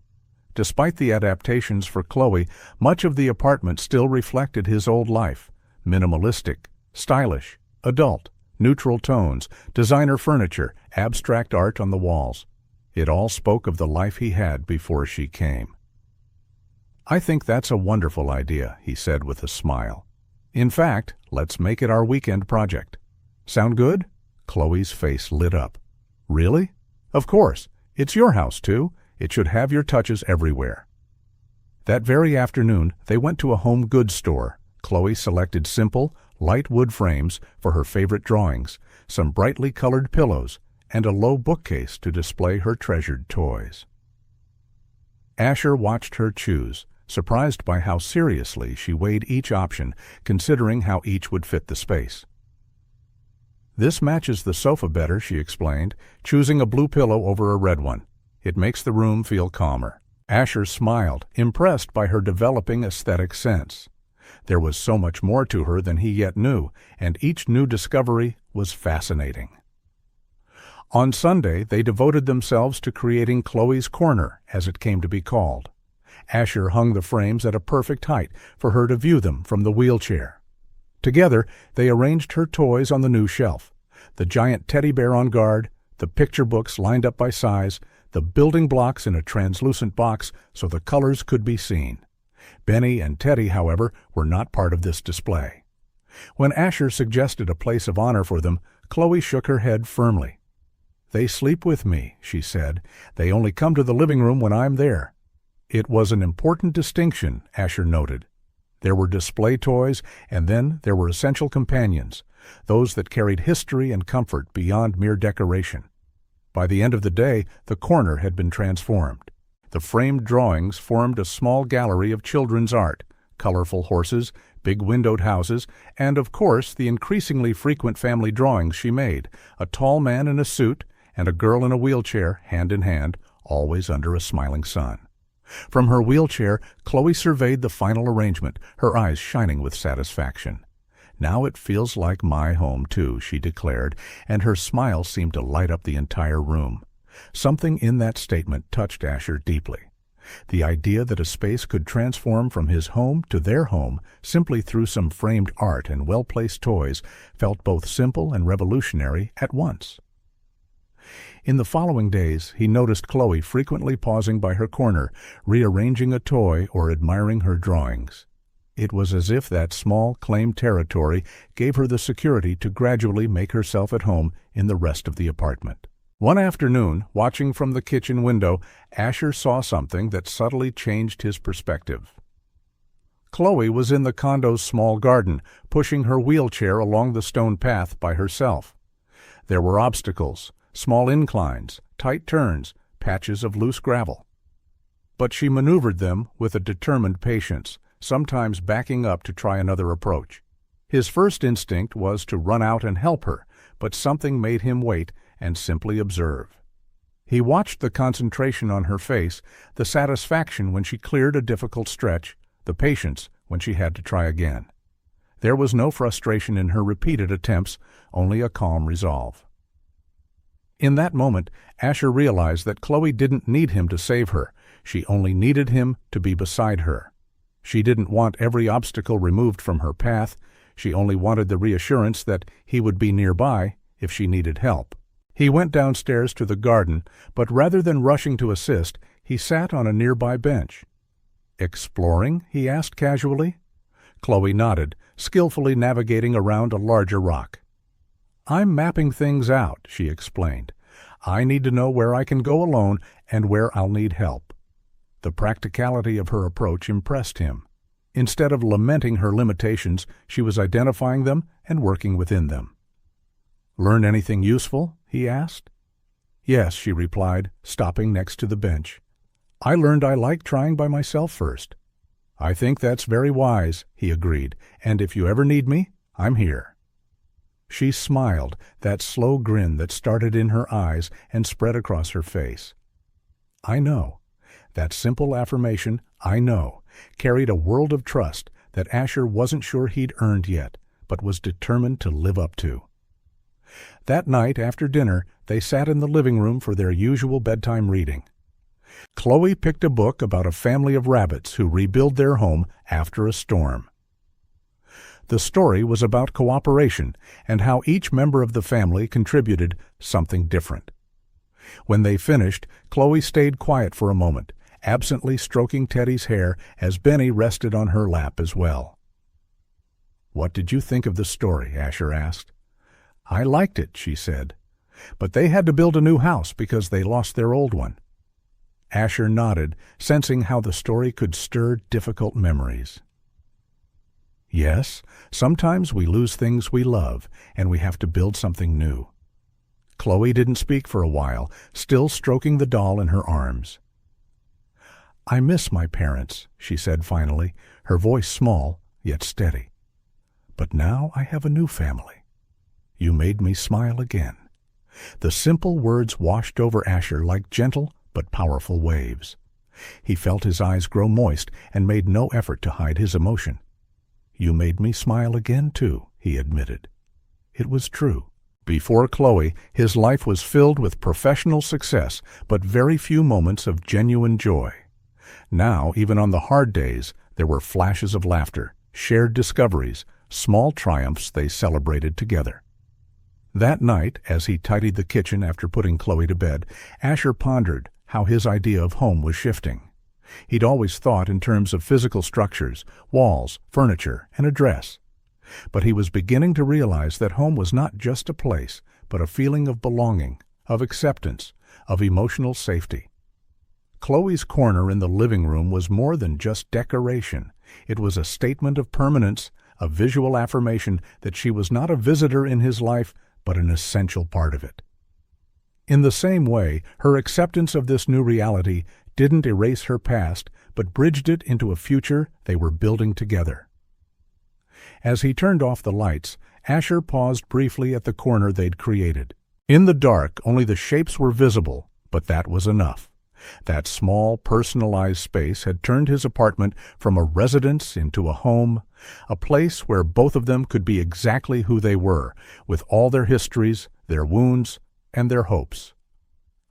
Despite the adaptations for Chloe, much of the apartment still reflected his old life, minimalistic, stylish, adult, neutral tones, designer furniture, abstract art on the walls. It all spoke of the life he had before she came. "I think that's a wonderful idea," he said with a smile. "In fact, let's make it our weekend project." "Sound good?" Chloe's face lit up. "Really?" "Of course. It's your house, too. It should have your touches everywhere." That very afternoon, they went to a home goods store. Chloe selected simple, light wood frames for her favorite drawings, some brightly colored pillows, and a low bookcase to display her treasured toys. Asher watched her choose, surprised by how seriously she weighed each option, considering how each would fit the space. "This matches the sofa better," she explained, choosing a blue pillow over a red one. "It makes the room feel calmer." Asher smiled, impressed by her developing aesthetic sense. There was so much more to her than he yet knew, and each new discovery was fascinating. On Sunday, they devoted themselves to creating Chloe's Corner, as it came to be called. Asher hung the frames at a perfect height for her to view them from the wheelchair. Together, they arranged her toys on the new shelf, the giant teddy bear on guard, the picture books lined up by size, the building blocks in a translucent box so the colors could be seen. Benny and Teddy, however, were not part of this display. When Asher suggested a place of honor for them, Chloe shook her head firmly. "They sleep with me," she said. "They only come to the living room when I'm there." It was an important distinction, Asher noted. There were display toys, and then there were essential companions, those that carried history and comfort beyond mere decoration. By the end of the day, the corner had been transformed. The framed drawings formed a small gallery of children's art, colorful horses, big windowed houses, and, of course, the increasingly frequent family drawings she made, a tall man in a suit and a girl in a wheelchair, hand in hand, always under a smiling sun. From her wheelchair, Chloe surveyed the final arrangement, her eyes shining with satisfaction. "Now it feels like my home, too," she declared, and her smile seemed to light up the entire room. Something in that statement touched Asher deeply. The idea that a space could transform from his home to their home simply through some framed art and well-placed toys felt both simple and revolutionary at once. In the following days, he noticed Chloe frequently pausing by her corner, rearranging a toy or admiring her drawings. It was as if that small claimed territory gave her the security to gradually make herself at home in the rest of the apartment. One afternoon, watching from the kitchen window, Asher saw something that subtly changed his perspective. Chloe was in the condo's small garden, pushing her wheelchair along the stone path by herself. There were obstacles, small inclines, tight turns, patches of loose gravel. But she maneuvered them with a determined patience, sometimes backing up to try another approach. His first instinct was to run out and help her, but something made him wait and simply observe. He watched the concentration on her face, the satisfaction when she cleared a difficult stretch, the patience when she had to try again. There was no frustration in her repeated attempts, only a calm resolve. In that moment, Asher realized that Chloe didn't need him to save her. She only needed him to be beside her. She didn't want every obstacle removed from her path. She only wanted the reassurance that he would be nearby if she needed help. He went downstairs to the garden, but rather than rushing to assist, he sat on a nearby bench. "Exploring?" he asked casually. Chloe nodded, skillfully navigating around a larger rock. "I'm mapping things out," she explained. "I need to know where I can go alone and where I'll need help." The practicality of her approach impressed him. Instead of lamenting her limitations, she was identifying them and working within them. "Learn anything useful?" he asked. "Yes," she replied, stopping next to the bench. "I learned I like trying by myself first." "I think that's very wise," he agreed, "and if you ever need me, I'm here." She smiled, that slow grin that started in her eyes and spread across her face. "I know." That simple affirmation, "I know," carried a world of trust that Asher wasn't sure he'd earned yet, but was determined to live up to. That night, after dinner, they sat in the living room for their usual bedtime reading. Chloe picked a book about a family of rabbits who rebuild their home after a storm. The story was about cooperation and how each member of the family contributed something different. When they finished, Chloe stayed quiet for a moment, absently stroking Teddy's hair as Benny rested on her lap as well. "What did you think of the story?" Asher asked. "I liked it," she said. "But they had to build a new house because they lost their old one." Asher nodded, sensing how the story could stir difficult memories. "Yes, sometimes we lose things we love, and we have to build something new." Chloe didn't speak for a while, still stroking the doll in her arms. "I miss my parents," she said finally, her voice small, yet steady. "But now I have a new family. You made me smile again." The simple words washed over Asher like gentle but powerful waves. He felt his eyes grow moist and made no effort to hide his emotion. "You made me smile again, too," he admitted. It was true. Before Chloe, his life was filled with professional success, but very few moments of genuine joy. Now, even on the hard days, there were flashes of laughter, shared discoveries, small triumphs they celebrated together. That night, as he tidied the kitchen after putting Chloe to bed, Asher pondered how his idea of home was shifting. He'd always thought in terms of physical structures, walls, furniture, and a dress. But he was beginning to realize that home was not just a place, but a feeling of belonging, of acceptance, of emotional safety. Chloe's corner in the living room was more than just decoration. It was a statement of permanence, a visual affirmation that she was not a visitor in his life, but an essential part of it. In the same way, her acceptance of this new reality didn't erase her past, but bridged it into a future they were building together. As he turned off the lights, Asher paused briefly at the corner they'd created. In the dark, only the shapes were visible, but that was enough. That small, personalized space had turned his apartment from a residence into a home, a place where both of them could be exactly who they were, with all their histories, their wounds, and their hopes.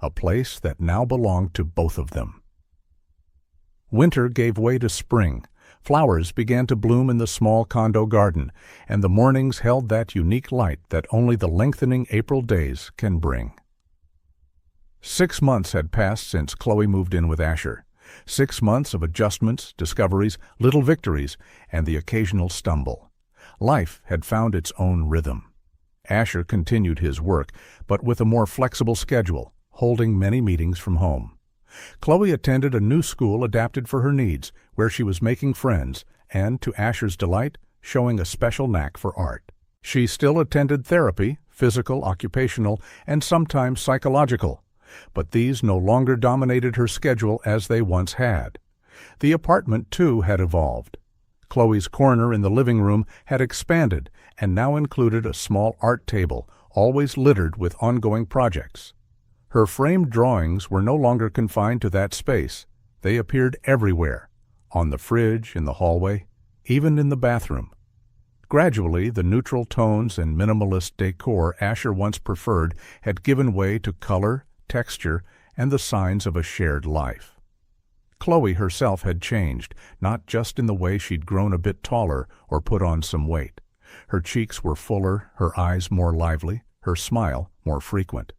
A place that now belonged to both of them. Winter gave way to spring. Flowers began to bloom in the small condo garden, and the mornings held that unique light that only the lengthening April days can bring. 6 months had passed since Chloe moved in with Asher. 6 months of adjustments, discoveries, little victories, and the occasional stumble. Life had found its own rhythm. Asher continued his work, but with a more flexible schedule, holding many meetings from home. Chloe attended a new school adapted for her needs, where she was making friends and, to Asher's delight, showing a special knack for art. She still attended therapy, physical, occupational, and sometimes psychological, but these no longer dominated her schedule as they once had. The apartment, too, had evolved. Chloe's corner in the living room had expanded and now included a small art table, always littered with ongoing projects. Her framed drawings were no longer confined to that space. They appeared everywhere, on the fridge, in the hallway, even in the bathroom. Gradually, the neutral tones and minimalist decor Asher once preferred had given way to color, texture, and the signs of a shared life. Chloe herself had changed, not just in the way she'd grown a bit taller or put on some weight. Her cheeks were fuller, her eyes more lively, her smile more frequent.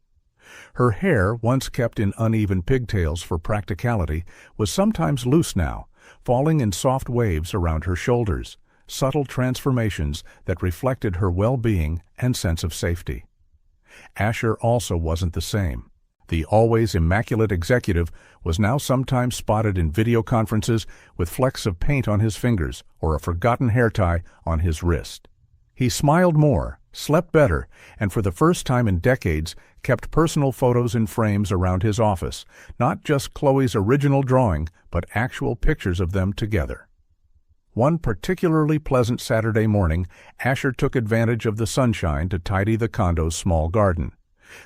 Her hair, once kept in uneven pigtails for practicality, was sometimes loose now, falling in soft waves around her shoulders, subtle transformations that reflected her well-being and sense of safety. Asher also wasn't the same. The always immaculate executive was now sometimes spotted in video conferences with flecks of paint on his fingers or a forgotten hair tie on his wrist. He smiled more, slept better, and for the first time in decades kept personal photos in frames around his office, not just Chloe's original drawing, but actual pictures of them together. One particularly pleasant Saturday morning, Asher took advantage of the sunshine to tidy the condo's small garden.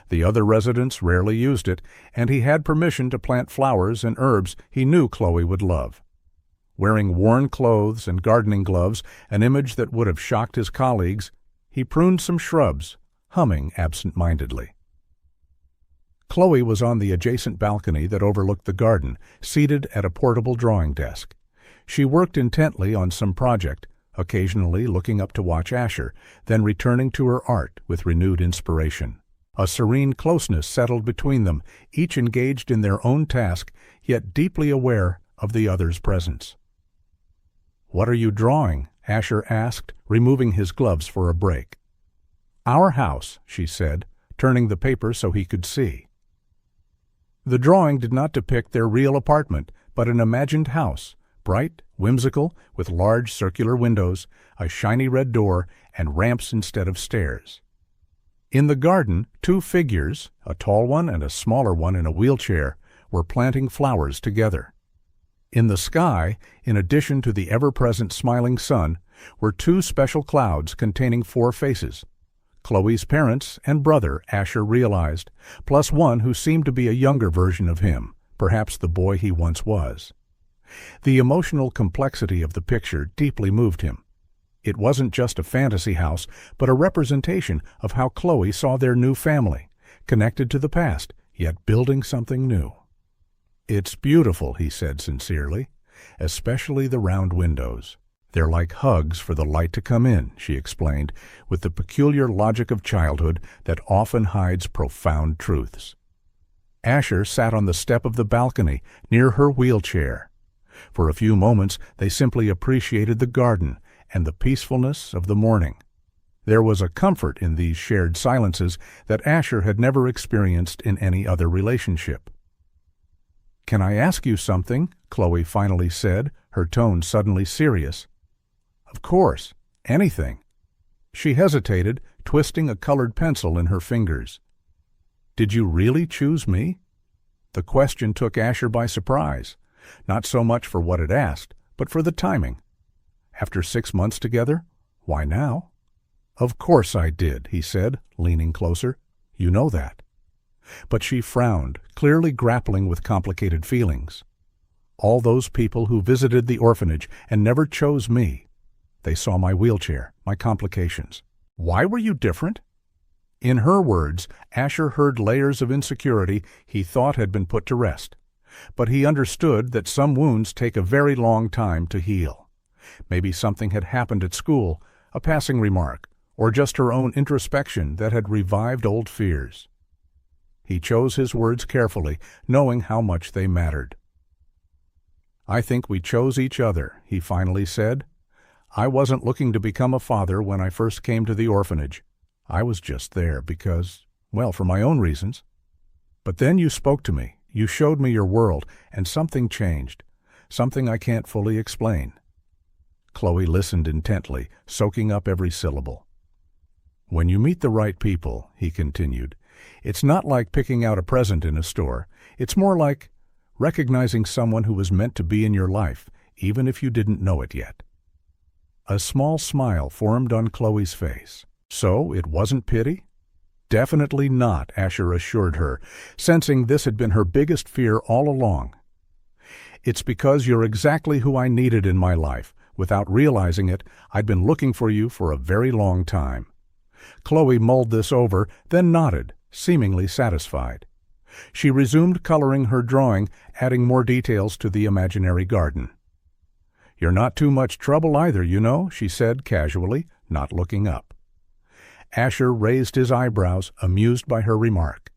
The other residents rarely used it, and he had permission to plant flowers and herbs he knew Chloe would love. Wearing worn clothes and gardening gloves, an image that would have shocked his colleagues, he pruned some shrubs, humming absent-mindedly. Chloe was on the adjacent balcony that overlooked the garden, seated at a portable drawing desk. She worked intently on some project, occasionally looking up to watch Asher, then returning to her art with renewed inspiration. A serene closeness settled between them, each engaged in their own task, yet deeply aware of the other's presence. "What are you drawing?" Asher asked, removing his gloves for a break. "Our house," she said, turning the paper so he could see. The drawing did not depict their real apartment, but an imagined house, bright, whimsical, with large circular windows, a shiny red door, and ramps instead of stairs. In the garden, 2 figures, a tall one and a smaller one in a wheelchair, were planting flowers together. In the sky, in addition to the ever-present smiling sun, were 2 special clouds containing 4 faces. Chloe's parents and brother, Asher realized, plus one who seemed to be a younger version of him, perhaps the boy he once was. The emotional complexity of the picture deeply moved him. It wasn't just a fantasy house, but a representation of how Chloe saw their new family, connected to the past, yet building something new. "It's beautiful," he said sincerely, "especially the round windows. They're like hugs for the light to come in," she explained, with the peculiar logic of childhood that often hides profound truths. Asher sat on the step of the balcony near her wheelchair. For a few moments they simply appreciated the garden and the peacefulness of the morning. There was a comfort in these shared silences that Asher had never experienced in any other relationship. "Can I ask you something?" Chloe finally said, her tone suddenly serious. "Of course, anything." She hesitated, twisting a colored pencil in her fingers. "Did you really choose me?" The question took Asher by surprise, not so much for what it asked, but for the timing. After 6 months together? Why now? "Of course I did," he said, leaning closer. "You know that." But she frowned, clearly grappling with complicated feelings. "All those people who visited the orphanage and never chose me. They saw my wheelchair, my complications. Why were you different?" In her words, Asher heard layers of insecurity he thought had been put to rest. But he understood that some wounds take a very long time to heal. Maybe something had happened at school, a passing remark, or just her own introspection that had revived old fears. He chose his words carefully, knowing how much they mattered. "I think we chose each other," he finally said. "I wasn't looking to become a father when I first came to the orphanage. I was just there because, well, for my own reasons. But then you spoke to me, you showed me your world, and something changed, something I can't fully explain." Chloe listened intently, soaking up every syllable. "When you meet the right people," he continued, "it's not like picking out a present in a store. It's more like recognizing someone who was meant to be in your life, even if you didn't know it yet." A small smile formed on Chloe's face. So it wasn't pity? Definitely not, Asher assured her, sensing this had been her biggest fear all along. "It's because you're exactly who I needed in my life. Without realizing it, I'd been looking for you for a very long time." Chloe mulled this over, then nodded, seemingly satisfied. She resumed coloring her drawing, adding more details to the imaginary garden. "You're not too much trouble either, you know," she said casually, not looking up. Asher raised his eyebrows, amused by her remark.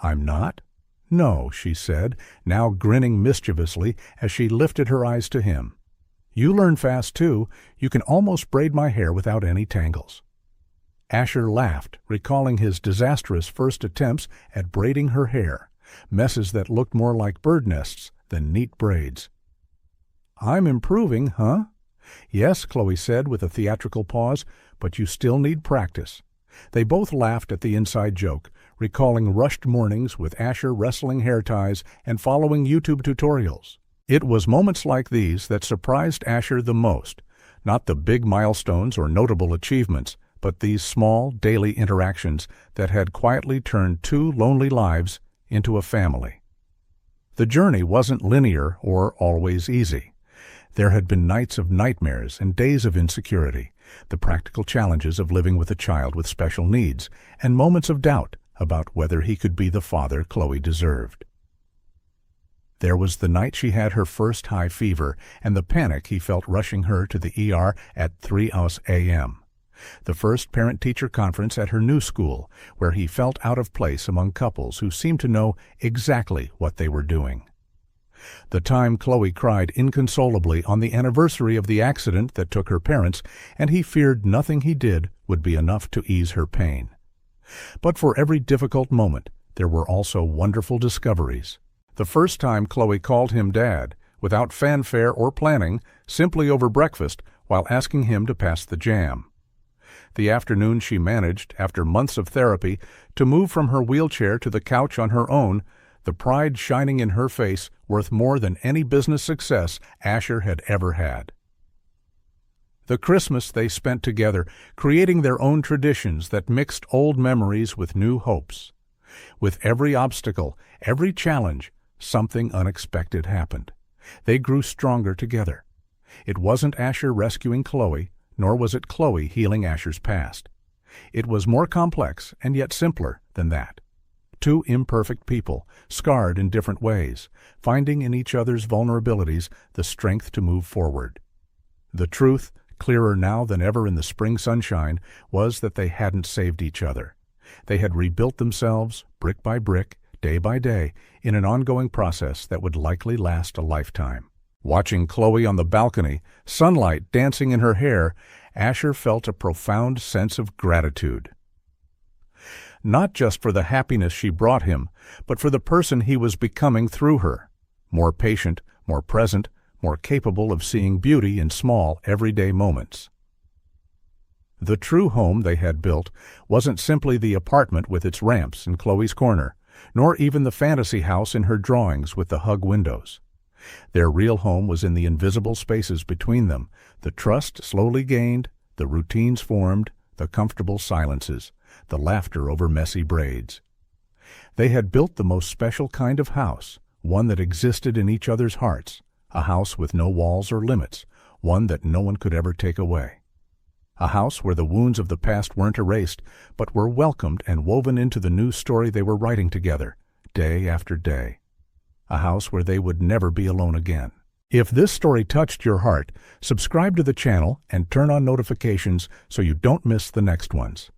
"I'm not?" "No," she said, now grinning mischievously as she lifted her eyes to him. "You learn fast, too. You can almost braid my hair without any tangles." Asher laughed, recalling his disastrous first attempts at braiding her hair, messes that looked more like bird nests than neat braids. "I'm improving, huh?" "Yes," Chloe said with a theatrical pause, "but you still need practice." They both laughed at the inside joke, recalling rushed mornings with Asher wrestling hair ties and following YouTube tutorials. It was moments like these that surprised Asher the most, not the big milestones or notable achievements, but these small, daily interactions that had quietly turned two lonely lives into a family. The journey wasn't linear or always easy. There had been nights of nightmares and days of insecurity, the practical challenges of living with a child with special needs, and moments of doubt about whether he could be the father Chloe deserved. There was the night she had her first high fever and the panic he felt rushing her to the ER at 3 a.m. The first parent-teacher conference at her new school, where he felt out of place among couples who seemed to know exactly what they were doing. The time Chloe cried inconsolably on the anniversary of the accident that took her parents, and he feared nothing he did would be enough to ease her pain. But for every difficult moment, there were also wonderful discoveries. The first time Chloe called him Dad, without fanfare or planning, simply over breakfast, while asking him to pass the jam. The afternoon she managed, after months of therapy, to move from her wheelchair to the couch on her own, the pride shining in her face worth more than any business success Asher had ever had. The Christmas they spent together, creating their own traditions that mixed old memories with new hopes. With every obstacle, every challenge, something unexpected happened. They grew stronger together. It wasn't Asher rescuing Chloe, nor was it Chloe healing Asher's past. It was more complex and yet simpler than that. Two imperfect people, scarred in different ways, finding in each other's vulnerabilities the strength to move forward. The truth, clearer now than ever in the spring sunshine, was that they hadn't saved each other. They had rebuilt themselves, brick by brick, day by day, in an ongoing process that would likely last a lifetime. Watching Chloe on the balcony, sunlight dancing in her hair, Asher felt a profound sense of gratitude. Not just for the happiness she brought him, but for the person he was becoming through her. More patient, more present, more capable of seeing beauty in small, everyday moments. The true home they had built wasn't simply the apartment with its ramps in Chloe's corner, nor even the fantasy house in her drawings with the hug windows. Their real home was in the invisible spaces between them, the trust slowly gained, the routines formed, the comfortable silences, the laughter over messy braids. They had built the most special kind of house, one that existed in each other's hearts, a house with no walls or limits, one that no one could ever take away. A house where the wounds of the past weren't erased, but were welcomed and woven into the new story they were writing together, day after day. A house where they would never be alone again. If this story touched your heart, subscribe to the channel and turn on notifications so you don't miss the next ones.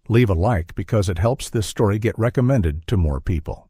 Leave a like because it helps this story get recommended to more people.